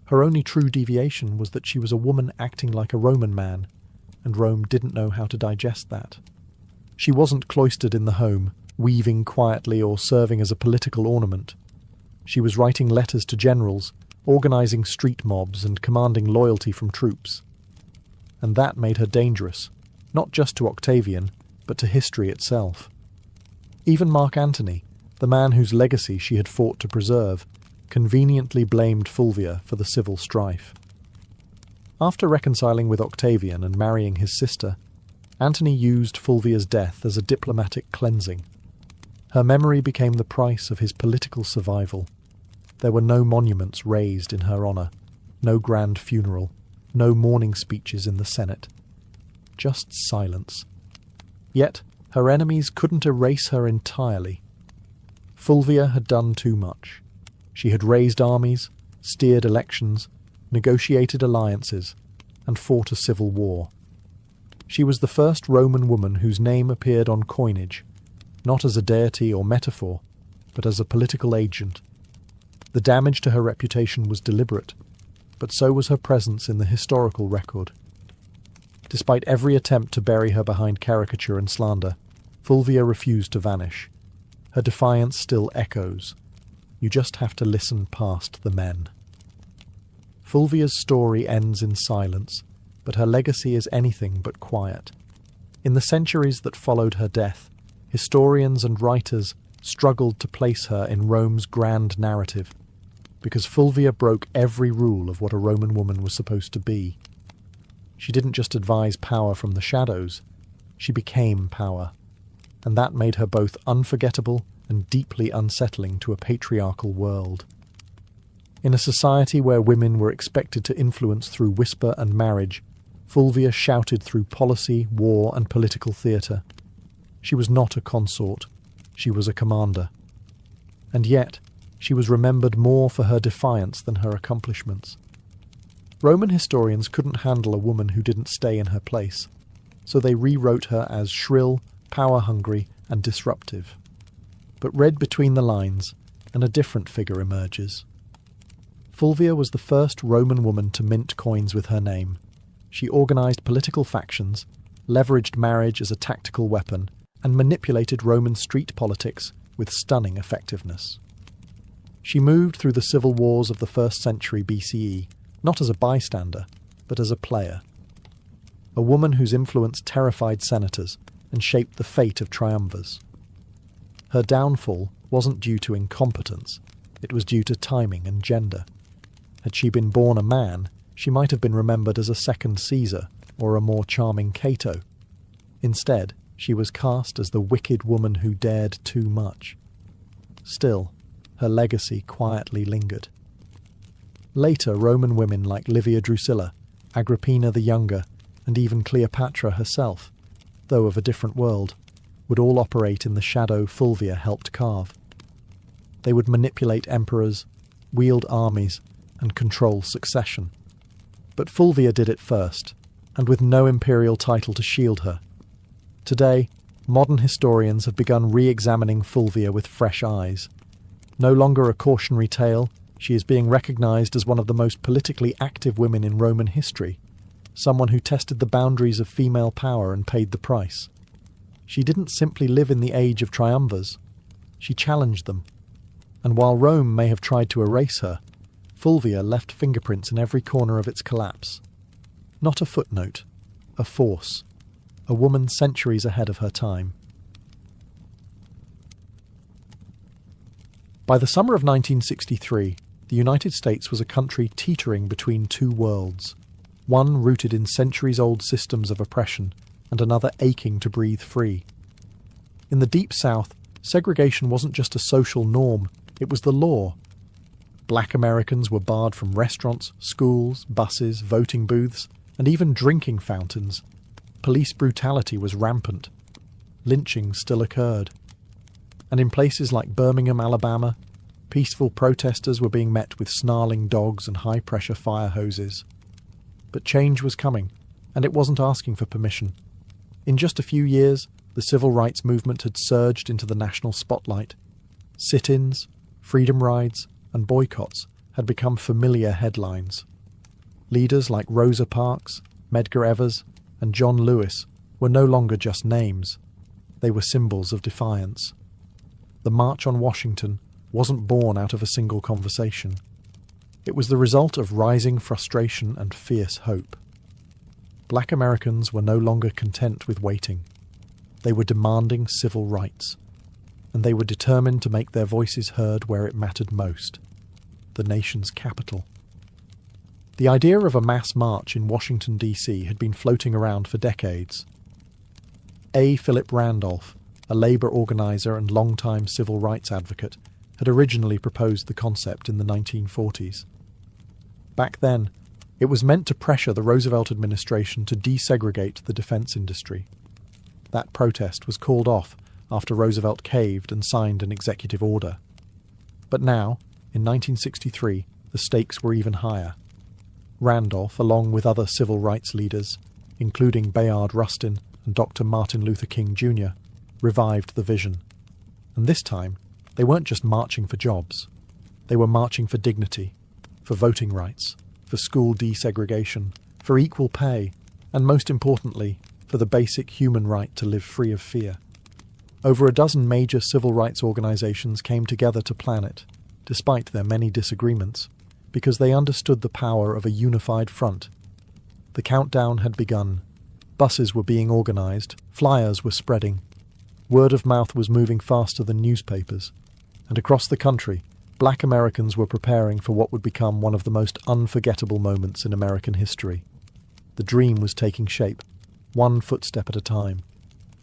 Her only true deviation was that she was a woman acting like a Roman man, and Rome didn't know how to digest that. She wasn't cloistered in the home, weaving quietly or serving as a political ornament. She was writing letters to generals, organising street mobs and commanding loyalty from troops. And that made her dangerous, not just to Octavian, but to history itself. Even Mark Antony, the man whose legacy she had fought to preserve, conveniently blamed Fulvia for the civil strife. After reconciling with Octavian and marrying his sister, Antony used Fulvia's death as a diplomatic cleansing. Her memory became the price of his political survival. There were no monuments raised in her honour, no grand funeral, no mourning speeches in the Senate. Just silence. Yet her enemies couldn't erase her entirely. Fulvia had done too much. She had raised armies, steered elections, negotiated alliances, and fought a civil war. She was the first Roman woman whose name appeared on coinage, not as a deity or metaphor, but as a political agent. The damage to her reputation was deliberate, but so was her presence in the historical record. Despite every attempt to bury her behind caricature and slander, Fulvia refused to vanish. Her defiance still echoes. You just have to listen past the men. Fulvia's story ends in silence, but her legacy is anything but quiet. In the centuries that followed her death, historians and writers struggled to place her in Rome's grand narrative, because Fulvia broke every rule of what a Roman woman was supposed to be. She didn't just advise power from the shadows, she became power, and that made her both unforgettable and deeply unsettling to a patriarchal world. In a society where women were expected to influence through whisper and marriage, Fulvia shouted through policy, war, and political theatre. She was not a consort, she was a commander. And yet, she was remembered more for her defiance than her accomplishments. Roman historians couldn't handle a woman who didn't stay in her place, so they rewrote her as shrill, power-hungry, and disruptive. But read between the lines, and a different figure emerges. Fulvia was the first Roman woman to mint coins with her name. She organised political factions, leveraged marriage as a tactical weapon, and manipulated Roman street politics with stunning effectiveness. She moved through the civil wars of the 1st century BCE, not as a bystander, but as a player. A woman whose influence terrified senators and shaped the fate of triumvirs. Her downfall wasn't due to incompetence, it was due to timing and gender. Had she been born a man, she might have been remembered as a second Caesar or a more charming Cato. Instead, she was cast as the wicked woman who dared too much. Still, her legacy quietly lingered. Later, Roman women like Livia Drusilla, Agrippina the Younger, and even Cleopatra herself, though of a different world, would all operate in the shadow Fulvia helped carve. They would manipulate emperors, wield armies, and control succession. But Fulvia did it first, and with no imperial title to shield her. Today, modern historians have begun re-examining Fulvia with fresh eyes. No longer a cautionary tale, she is being recognised as one of the most politically active women in Roman history, someone who tested the boundaries of female power and paid the price. She didn't simply live in the age of triumvirs, she challenged them. And while Rome may have tried to erase her, Fulvia left fingerprints in every corner of its collapse. Not a footnote, a force, a woman centuries ahead of her time. By the summer of 1963, the United States was a country teetering between two worlds, one rooted in centuries-old systems of oppression, and another aching to breathe free. In the Deep South, segregation wasn't just a social norm, it was the law. Black Americans were barred from restaurants, schools, buses, voting booths, and even drinking fountains. Police brutality was rampant. Lynching still occurred. And in places like Birmingham, Alabama, peaceful protesters were being met with snarling dogs and high-pressure fire hoses. But change was coming, and it wasn't asking for permission. In just a few years, the civil rights movement had surged into the national spotlight. Sit-ins, freedom rides, and boycotts had become familiar headlines. Leaders like Rosa Parks, Medgar Evers, and John Lewis were no longer just names. They were symbols of defiance. The March on Washington wasn't born out of a single conversation. It was the result of rising frustration and fierce hope. Black Americans were no longer content with waiting. They were demanding civil rights, and they were determined to make their voices heard where it mattered most, the nation's capital. The idea of a mass march in Washington, D.C. had been floating around for decades. A. Philip Randolph, a labor organizer and longtime civil rights advocate, had originally proposed the concept in the 1940s. Back then, it was meant to pressure the Roosevelt administration to desegregate the defense industry. That protest was called off after Roosevelt caved and signed an executive order. But now, in 1963, the stakes were even higher. Randolph, along with other civil rights leaders, including Bayard Rustin and Dr. Martin Luther King Jr., revived the vision. And this time, they weren't just marching for jobs. They were marching for dignity, for voting rights, for school desegregation, for equal pay, and most importantly, for the basic human right to live free of fear. Over a dozen major civil rights organizations came together to plan it, despite their many disagreements, because they understood the power of a unified front. The countdown had begun. Buses were being organized, flyers were spreading. Word of mouth was moving faster than newspapers, and across the country, Black Americans were preparing for what would become one of the most unforgettable moments in American history. The dream was taking shape, one footstep at a time.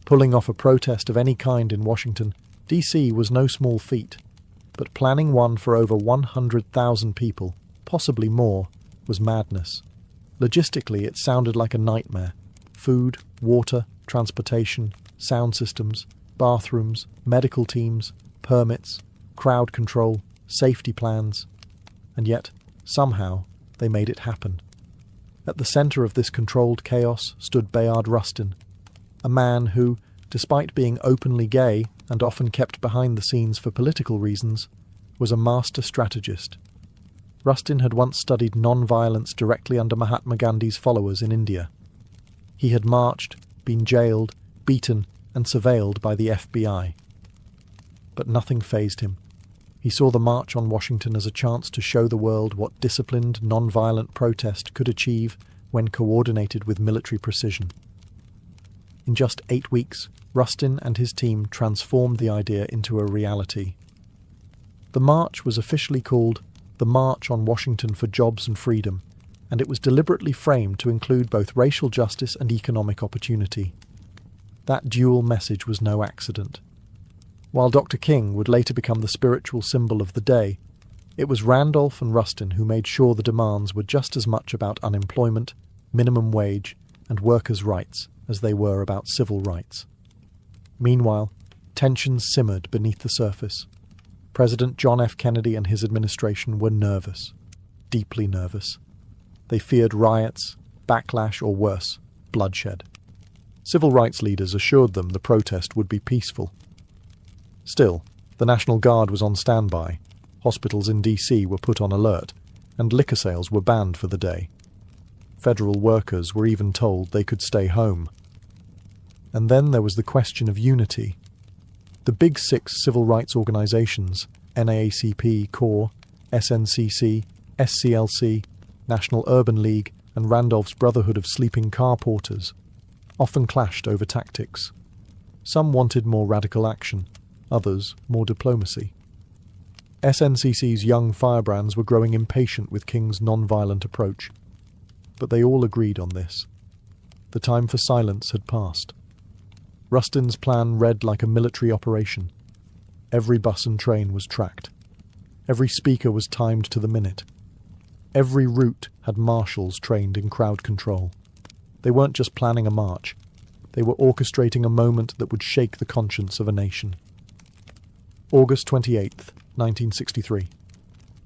Pulling off a protest of any kind in Washington, D.C. was no small feat, but planning one for over 100,000 people, possibly more, was madness. Logistically, it sounded like a nightmare. Food, water, transportation, sound systems, bathrooms, medical teams, permits, crowd control, safety plans. And yet, somehow, they made it happen. At the centre of this controlled chaos stood Bayard Rustin, a man who, despite being openly gay and often kept behind the scenes for political reasons, was a master strategist. Rustin had once studied non-violence directly under Mahatma Gandhi's followers in India. He had marched, been jailed, beaten, and surveilled by the FBI. But nothing fazed him. He saw the March on Washington as a chance to show the world what disciplined, non-violent protest could achieve when coordinated with military precision. In just 8 weeks, Rustin and his team transformed the idea into a reality. The march was officially called the March on Washington for Jobs and Freedom, and it was deliberately framed to include both racial justice and economic opportunity. That dual message was no accident. While Dr. King would later become the spiritual symbol of the day, it was Randolph and Rustin who made sure the demands were just as much about unemployment, minimum wage, and workers' rights as they were about civil rights. Meanwhile, tensions simmered beneath the surface. President John F. Kennedy and his administration were nervous, deeply nervous. They feared riots, backlash, or worse, bloodshed. Civil rights leaders assured them the protest would be peaceful. Still, the National Guard was on standby, hospitals in D.C. were put on alert, and liquor sales were banned for the day. Federal workers were even told they could stay home. And then there was the question of unity. The Big Six civil rights organizations, NAACP, CORE, SNCC, SCLC, National Urban League, and Randolph's Brotherhood of Sleeping Car Porters, often clashed over tactics. Some wanted more radical action, others more diplomacy. SNCC's young firebrands were growing impatient with King's non-violent approach, but they all agreed on this. The time for silence had passed. Rustin's plan read like a military operation. Every bus and train was tracked. Every speaker was timed to the minute. Every route had marshals trained in crowd control. They weren't just planning a march. They were orchestrating a moment that would shake the conscience of a nation. August 28th, 1963.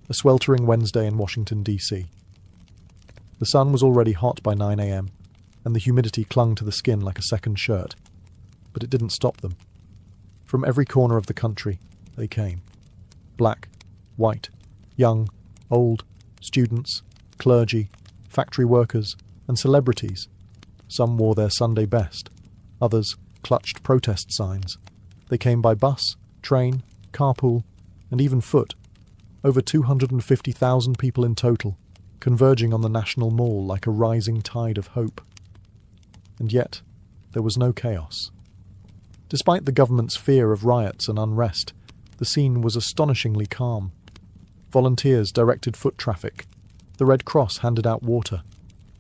A sweltering Wednesday in Washington, D.C. The sun was already hot by 9 a.m., and the humidity clung to the skin like a second shirt. But it didn't stop them. From every corner of the country, they came. Black, white, young, old, students, clergy, factory workers, and celebrities. Some wore their Sunday best. Others clutched protest signs. They came by bus, train, carpool, and even foot. Over 250,000 people in total, converging on the National Mall like a rising tide of hope. And yet, there was no chaos. Despite the government's fear of riots and unrest, the scene was astonishingly calm. Volunteers directed foot traffic. The Red Cross handed out water.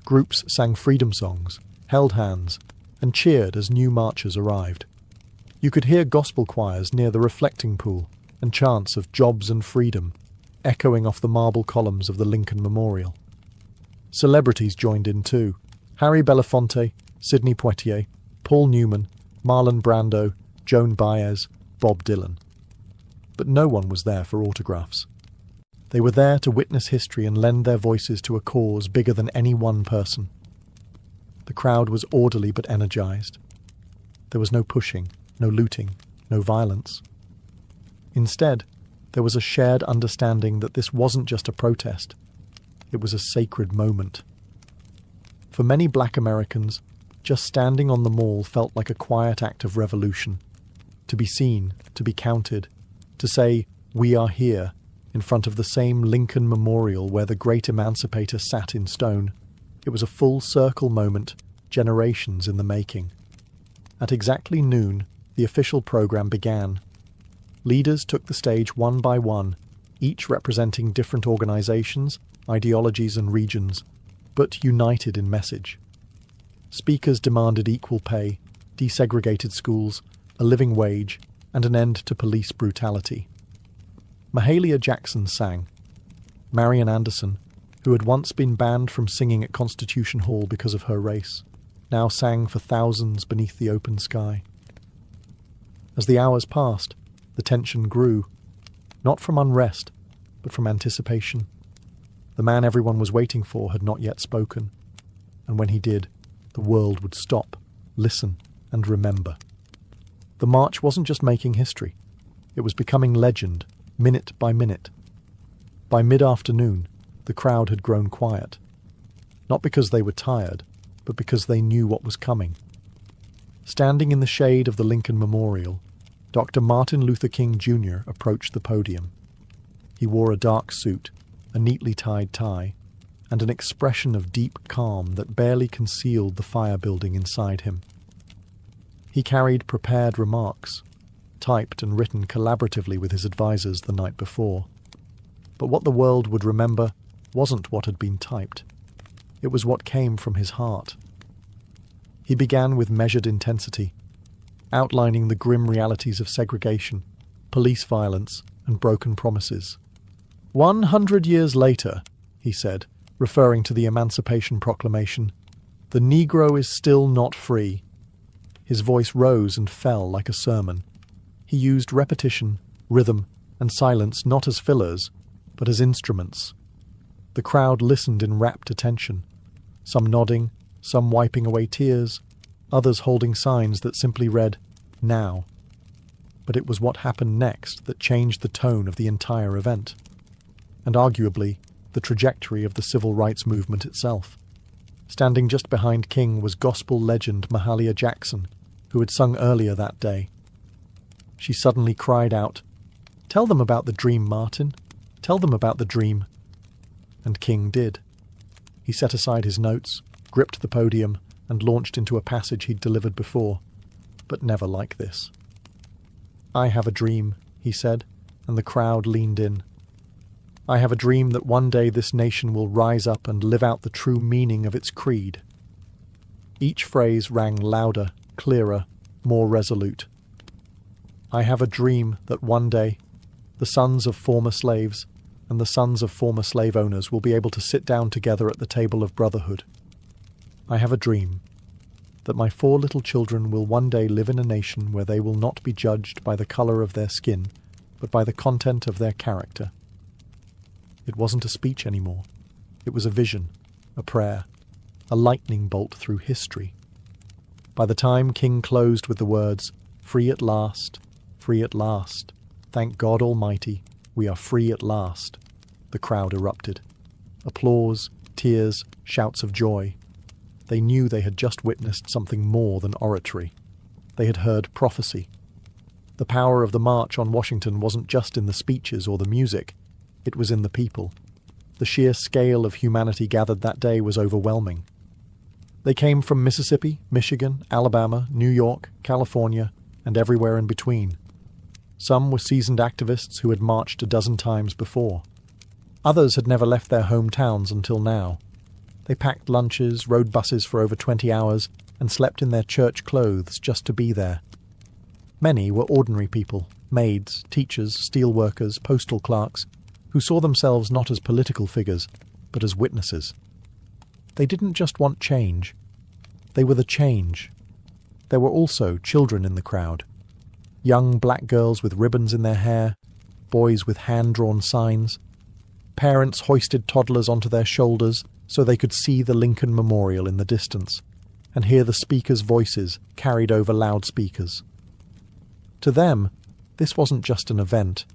Groups sang freedom songs, held hands, and cheered as new marchers arrived. You could hear gospel choirs near the reflecting pool and chants of jobs and freedom echoing off the marble columns of the Lincoln Memorial. Celebrities joined in too. Harry Belafonte, Sidney Poitier, Paul Newman, Marlon Brando, Joan Baez, Bob Dylan. But no one was there for autographs. They were there to witness history and lend their voices to a cause bigger than any one person. The crowd was orderly but energized. There was no pushing, no looting, no violence. Instead, there was a shared understanding that this wasn't just a protest. It was a sacred moment. For many Black Americans, just standing on the mall felt like a quiet act of revolution. To be seen, to be counted, to say, "We are here," in front of the same Lincoln Memorial where the great emancipator sat in stone. It was a full circle moment, generations in the making. At exactly noon, the official program began. Leaders took the stage one by one, each representing different organizations, ideologies and regions, but united in message. Speakers demanded equal pay, desegregated schools, a living wage, and an end to police brutality. Mahalia Jackson sang. Marian Anderson, who had once been banned from singing at Constitution Hall because of her race, now sang for thousands beneath the open sky. As the hours passed, the tension grew, not from unrest, but from anticipation. The man everyone was waiting for had not yet spoken, and when he did, the world would stop, listen, and remember. The march wasn't just making history. It was becoming legend, minute by minute. By mid-afternoon, the crowd had grown quiet. Not because they were tired, but because they knew what was coming. Standing in the shade of the Lincoln Memorial, Dr. Martin Luther King Jr. approached the podium. He wore a dark suit, a neatly tied tie, and an expression of deep calm that barely concealed the fire building inside him. He carried prepared remarks, typed and written collaboratively with his advisors the night before. But what the world would remember wasn't what had been typed. It was what came from his heart. He began with measured intensity, outlining the grim realities of segregation, police violence, and broken promises. 100 years later, he said, referring to the Emancipation Proclamation, the Negro is still not free. His voice rose and fell like a sermon. He used repetition, rhythm, and silence not as fillers, but as instruments. The crowd listened in rapt attention, some nodding, some wiping away tears, others holding signs that simply read, "Now." But it was what happened next that changed the tone of the entire event, and arguably the trajectory of the civil rights movement itself. Standing just behind King was gospel legend Mahalia Jackson, who had sung earlier that day. She suddenly cried out, "Tell them about the dream, Martin. Tell them about the dream." And King did. He set aside his notes, gripped the podium, and launched into a passage he'd delivered before, but never like this. "I have a dream," he said, and the crowd leaned in. "I have a dream that one day this nation will rise up and live out the true meaning of its creed." Each phrase rang louder, clearer, more resolute. "I have a dream that one day..." the sons of former slaves and the sons of former slave owners will be able to sit down together at the table of brotherhood. I have a dream that my 4 little children will one day live in a nation where they will not be judged by the colour of their skin, but by the content of their character. It wasn't a speech anymore. It was a vision, a prayer, a lightning bolt through history. By the time King closed with the words, free at last, thank God Almighty, we are free at last," the crowd erupted. Applause, tears, shouts of joy. They knew they had just witnessed something more than oratory. They had heard prophecy. The power of the March on Washington wasn't just in the speeches or the music. It was in the people. The sheer scale of humanity gathered that day was overwhelming. They came from Mississippi, Michigan, Alabama, New York, California, and everywhere in between. Some were seasoned activists who had marched a dozen times before. Others had never left their hometowns until now. They packed lunches, rode buses for over 20 hours, and slept in their church clothes just to be there. Many were ordinary people, maids, teachers, steel workers, postal clerks, who saw themselves not as political figures, but as witnesses. They didn't just want change. They were the change. There were also children in the crowd. Young black girls with ribbons in their hair, boys with hand-drawn signs. Parents hoisted toddlers onto their shoulders so they could see the Lincoln Memorial in the distance and hear the speakers' voices carried over loudspeakers. To them, this wasn't just an event.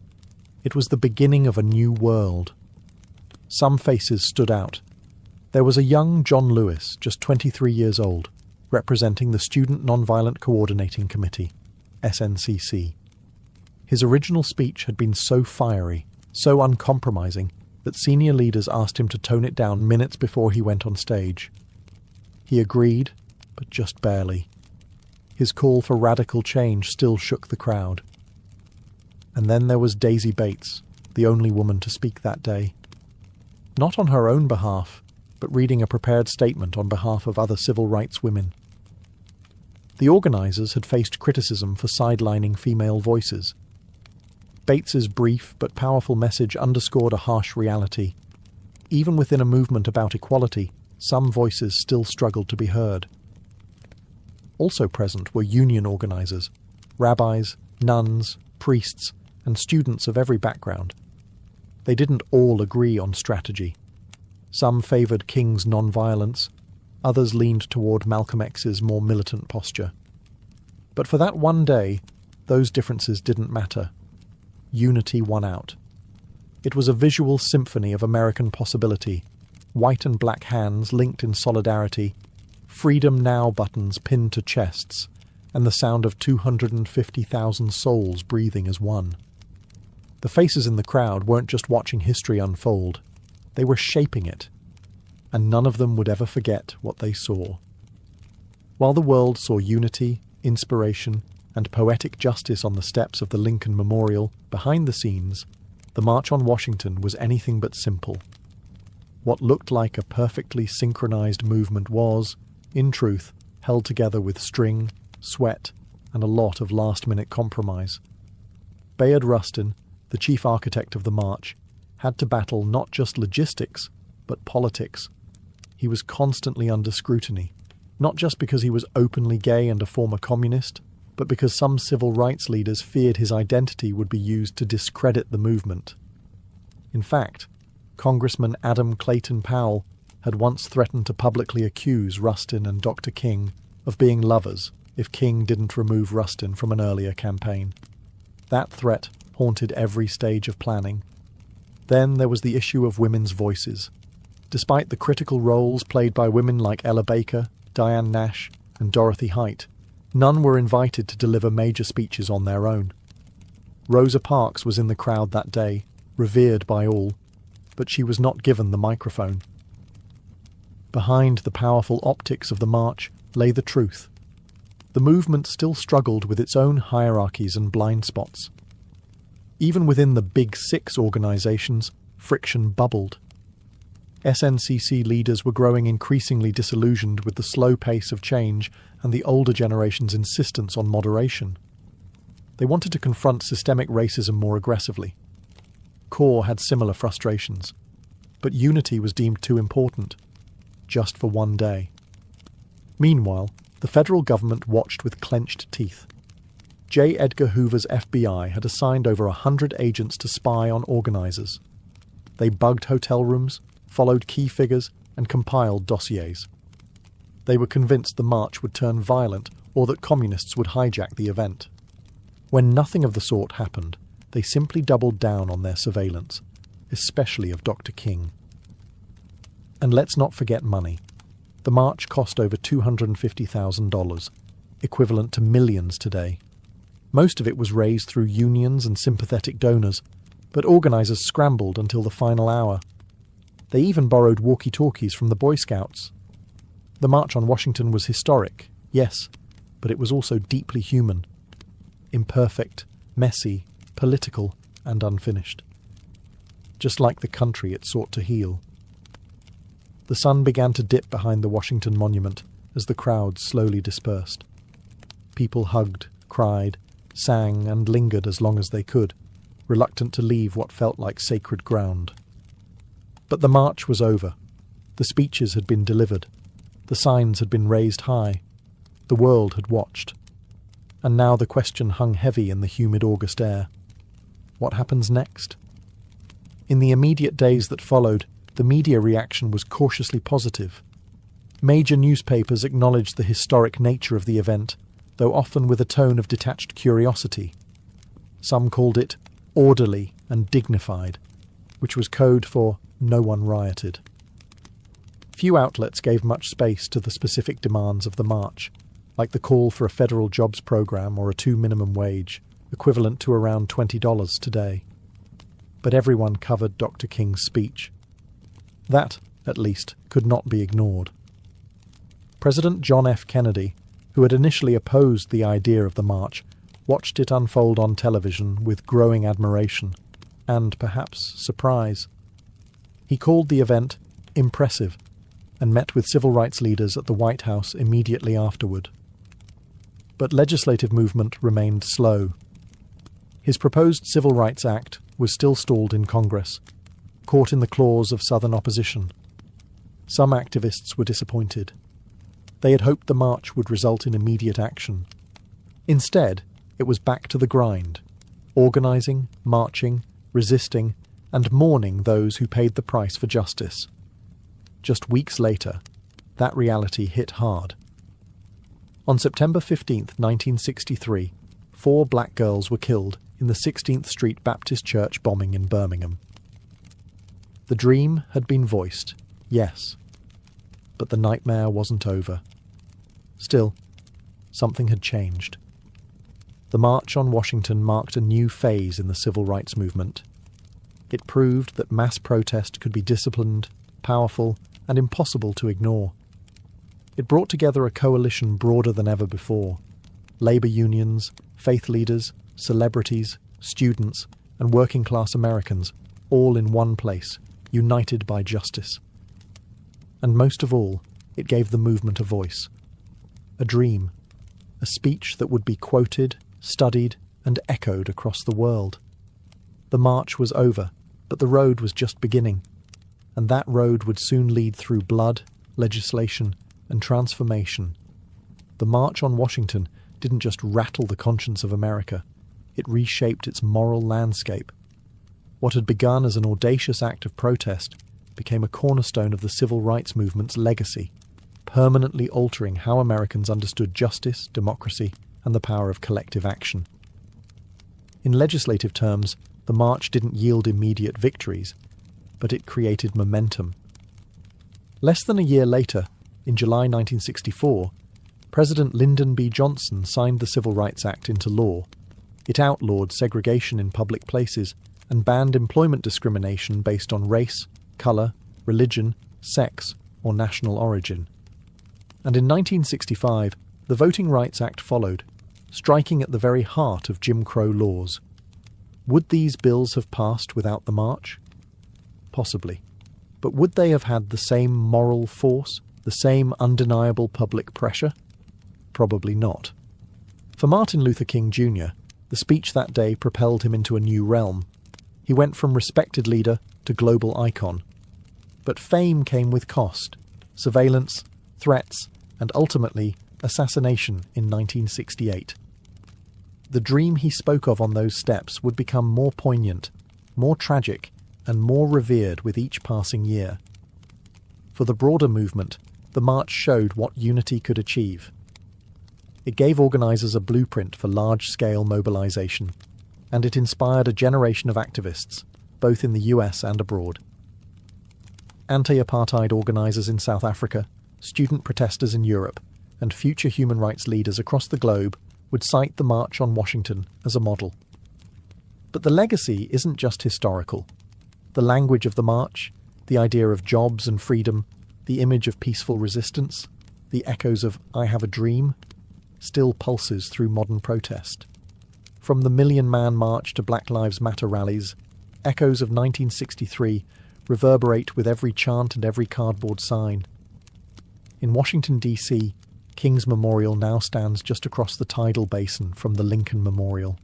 It was the beginning of a new world. Some faces stood out. There was a young John Lewis, just 23 years old, representing the Student Nonviolent Coordinating Committee, SNCC. His original speech had been so fiery, so uncompromising, that senior leaders asked him to tone it down minutes before he went on stage. He agreed, but just barely. His call for radical change still shook the crowd. And then there was Daisy Bates, the only woman to speak that day. Not on her own behalf, but reading a prepared statement on behalf of other civil rights women. The organisers had faced criticism for sidelining female voices. Bates's brief but powerful message underscored a harsh reality. Even within a movement about equality, some voices still struggled to be heard. Also present were union organisers, rabbis, nuns, priests, and students of every background. They didn't all agree on strategy. Some favoured King's non-violence, others leaned toward Malcolm X's more militant posture. But for that one day, those differences didn't matter. Unity won out. It was a visual symphony of American possibility, white and black hands linked in solidarity, Freedom Now buttons pinned to chests, and the sound of 250,000 souls breathing as one. The faces in the crowd weren't just watching history unfold, they were shaping it, and none of them would ever forget what they saw. While the world saw unity, inspiration, and poetic justice on the steps of the Lincoln Memorial, behind the scenes, the March on Washington was anything but simple. What looked like a perfectly synchronized movement was, in truth, held together with string, sweat, and a lot of last-minute compromise. Bayard Rustin, the chief architect of the march, had to battle not just logistics, but politics. He was constantly under scrutiny, not just because he was openly gay and a former communist, but because some civil rights leaders feared his identity would be used to discredit the movement. In fact, Congressman Adam Clayton Powell had once threatened to publicly accuse Rustin and Dr. King of being lovers if King didn't remove Rustin from an earlier campaign. That threat haunted every stage of planning. Then there was the issue of women's voices. Despite the critical roles played by women like Ella Baker, Diane Nash, and Dorothy Height, none were invited to deliver major speeches on their own. Rosa Parks was in the crowd that day, revered by all, but she was not given the microphone. Behind the powerful optics of the march lay the truth. The movement still struggled with its own hierarchies and blind spots. Even within the Big Six organisations, friction bubbled. SNCC leaders were growing increasingly disillusioned with the slow pace of change and the older generation's insistence on moderation. They wanted to confront systemic racism more aggressively, CORE had similar frustrations. But unity was deemed too important, just for one day. Meanwhile, the federal government watched with clenched teeth. J. Edgar Hoover's FBI had assigned over 100 agents to spy on organizers. They bugged hotel rooms, followed key figures, and compiled dossiers. They were convinced the march would turn violent or that communists would hijack the event. When nothing of the sort happened, they simply doubled down on their surveillance, especially of Dr. King. And let's not forget money. The march cost over $250,000, equivalent to millions today. Most of it was raised through unions and sympathetic donors, but organizers scrambled until the final hour. They even borrowed walkie-talkies from the Boy Scouts. The March on Washington was historic, yes, but it was also deeply human. Imperfect, messy, political, and unfinished. Just like the country it sought to heal. The sun began to dip behind the Washington Monument as the crowd slowly dispersed. People hugged, cried, sang, and lingered as long as they could, reluctant to leave what felt like sacred ground. But the march was over. The speeches had been delivered. The signs had been raised high. The world had watched. And now the question hung heavy in the humid August air. What happens next? In the immediate days that followed, the media reaction was cautiously positive. Major newspapers acknowledged the historic nature of the event, though often with a tone of detached curiosity. Some called it orderly and dignified, which was code for no one rioted. Few outlets gave much space to the specific demands of the march, like the call for a federal jobs program or a $2 minimum wage, equivalent to around $20 today. But everyone covered Dr. King's speech. That, at least, could not be ignored. President John F. Kennedy, who had initially opposed the idea of the march, watched it unfold on television with growing admiration and, perhaps, surprise. He called the event impressive and met with civil rights leaders at the White House immediately afterward. But legislative movement remained slow. His proposed Civil Rights Act was still stalled in Congress, caught in the claws of Southern opposition. Some activists were disappointed. They had hoped the march would result in immediate action. Instead, it was back to the grind, organizing, marching, resisting, and mourning those who paid the price for justice. Just weeks later, that reality hit hard. On September 15, 1963, 4 black girls were killed in the 16th Street Baptist Church bombing in Birmingham. The dream had been voiced, yes, but the nightmare wasn't over. Still, something had changed. The March on Washington marked a new phase in the civil rights movement. It proved that mass protest could be disciplined, powerful, and impossible to ignore. It brought together a coalition broader than ever before. Labor unions, faith leaders, celebrities, students, and working-class Americans, all in one place, united by justice. And most of all, it gave the movement a voice. A dream. A speech that would be quoted, studied, and echoed across the world. The march was over, but the road was just beginning. And that road would soon lead through blood, legislation, and transformation. The March on Washington didn't just rattle the conscience of America, it reshaped its moral landscape. What had begun as an audacious act of protest became a cornerstone of the civil rights movement's legacy, permanently altering how Americans understood justice, democracy, and the power of collective action. In legislative terms, the march didn't yield immediate victories, but it created momentum. Less than a year later, in July 1964, President Lyndon B. Johnson signed the Civil Rights Act into law. It outlawed segregation in public places and banned employment discrimination based on race, colour, religion, sex, or national origin. And in 1965, the Voting Rights Act followed, striking at the very heart of Jim Crow laws. Would these bills have passed without the march? Possibly. But would they have had the same moral force, the same undeniable public pressure? Probably not. For Martin Luther King Jr., the speech that day propelled him into a new realm. He went from respected leader to global icon. But fame came with cost: surveillance, threats, and ultimately assassination in 1968. The dream he spoke of on those steps would become more poignant, more tragic, and more revered with each passing year. For the broader movement, the march showed what unity could achieve. It gave organisers a blueprint for large-scale mobilisation, and it inspired a generation of activists, both in the US and abroad. Anti-apartheid organisers in South Africa, student protesters in Europe, and future human rights leaders across the globe would cite the March on Washington as a model. But the legacy isn't just historical. The language of the march, the idea of jobs and freedom, the image of peaceful resistance, the echoes of "I have a dream," still pulses through modern protest. From the Million-Man March to Black Lives Matter rallies, echoes of 1963 reverberate with every chant and every cardboard sign. In Washington, D.C., King's Memorial now stands just across the tidal basin from the Lincoln Memorial.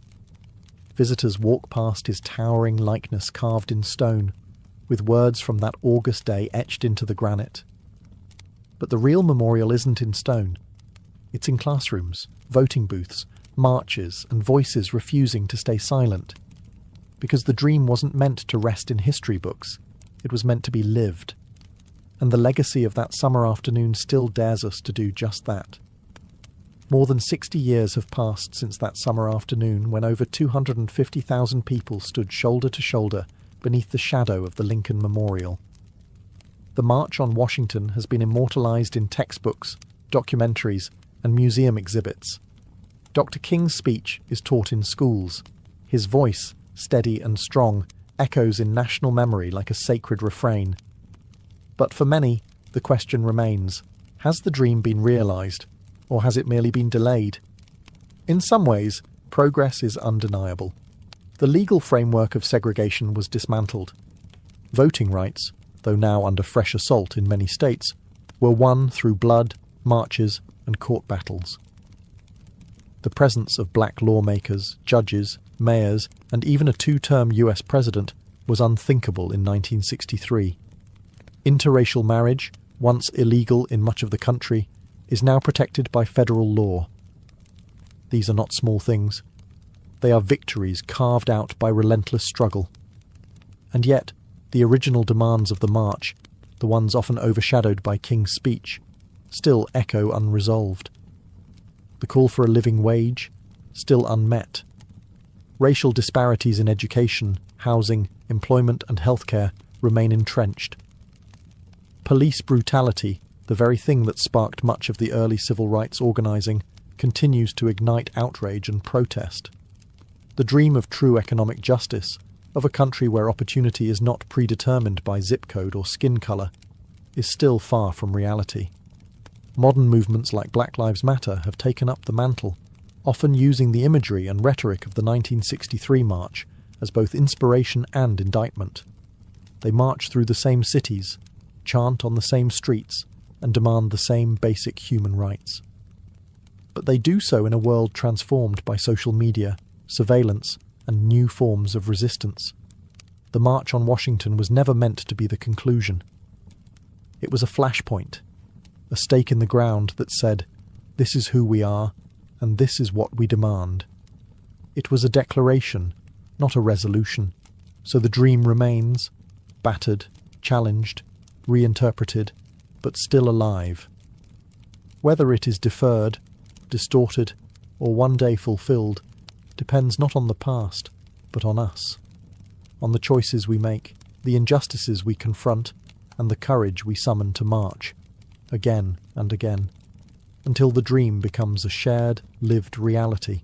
Visitors walk past his towering likeness carved in stone, with words from that August day etched into the granite. But the real memorial isn't in stone. It's in classrooms, voting booths, marches, and voices refusing to stay silent. Because the dream wasn't meant to rest in history books, it was meant to be lived. And the legacy of that summer afternoon still dares us to do just that. More than 60 years have passed since that summer afternoon when over 250,000 people stood shoulder to shoulder beneath the shadow of the Lincoln Memorial. The March on Washington has been immortalized in textbooks, documentaries, and museum exhibits. Dr. King's speech is taught in schools. His voice, steady and strong, echoes in national memory like a sacred refrain. But for many, the question remains: has the dream been realized, or has it merely been delayed? In some ways, progress is undeniable. The legal framework of segregation was dismantled. Voting rights, though now under fresh assault in many states, were won through blood, marches, and court battles. The presence of black lawmakers, judges, mayors, and even a two-term US president was unthinkable in 1963. Interracial marriage, once illegal in much of the country, is now protected by federal law. These are not small things. They are victories carved out by relentless struggle. And yet, the original demands of the march, the ones often overshadowed by King's speech, still echo unresolved. The call for a living wage, still unmet. Racial disparities in education, housing, employment and healthcare remain entrenched. Police brutality, the very thing that sparked much of the early civil rights organising, continues to ignite outrage and protest. The dream of true economic justice, of a country where opportunity is not predetermined by zip code or skin colour, is still far from reality. Modern movements like Black Lives Matter have taken up the mantle, often using the imagery and rhetoric of the 1963 march as both inspiration and indictment. They march through the same cities, chant on the same streets, and demand the same basic human rights. But they do so in a world transformed by social media, surveillance, and new forms of resistance. The March on Washington was never meant to be the conclusion. It was a flashpoint, a stake in the ground that said, "This is who we are, and this is what we demand." It was a declaration, not a resolution, so the dream remains, battered, challenged, reinterpreted, but still alive. Whether it is deferred, distorted, or one day fulfilled depends not on the past, but on us, on the choices we make, the injustices we confront, and the courage we summon to march, again and again, until the dream becomes a shared, lived reality.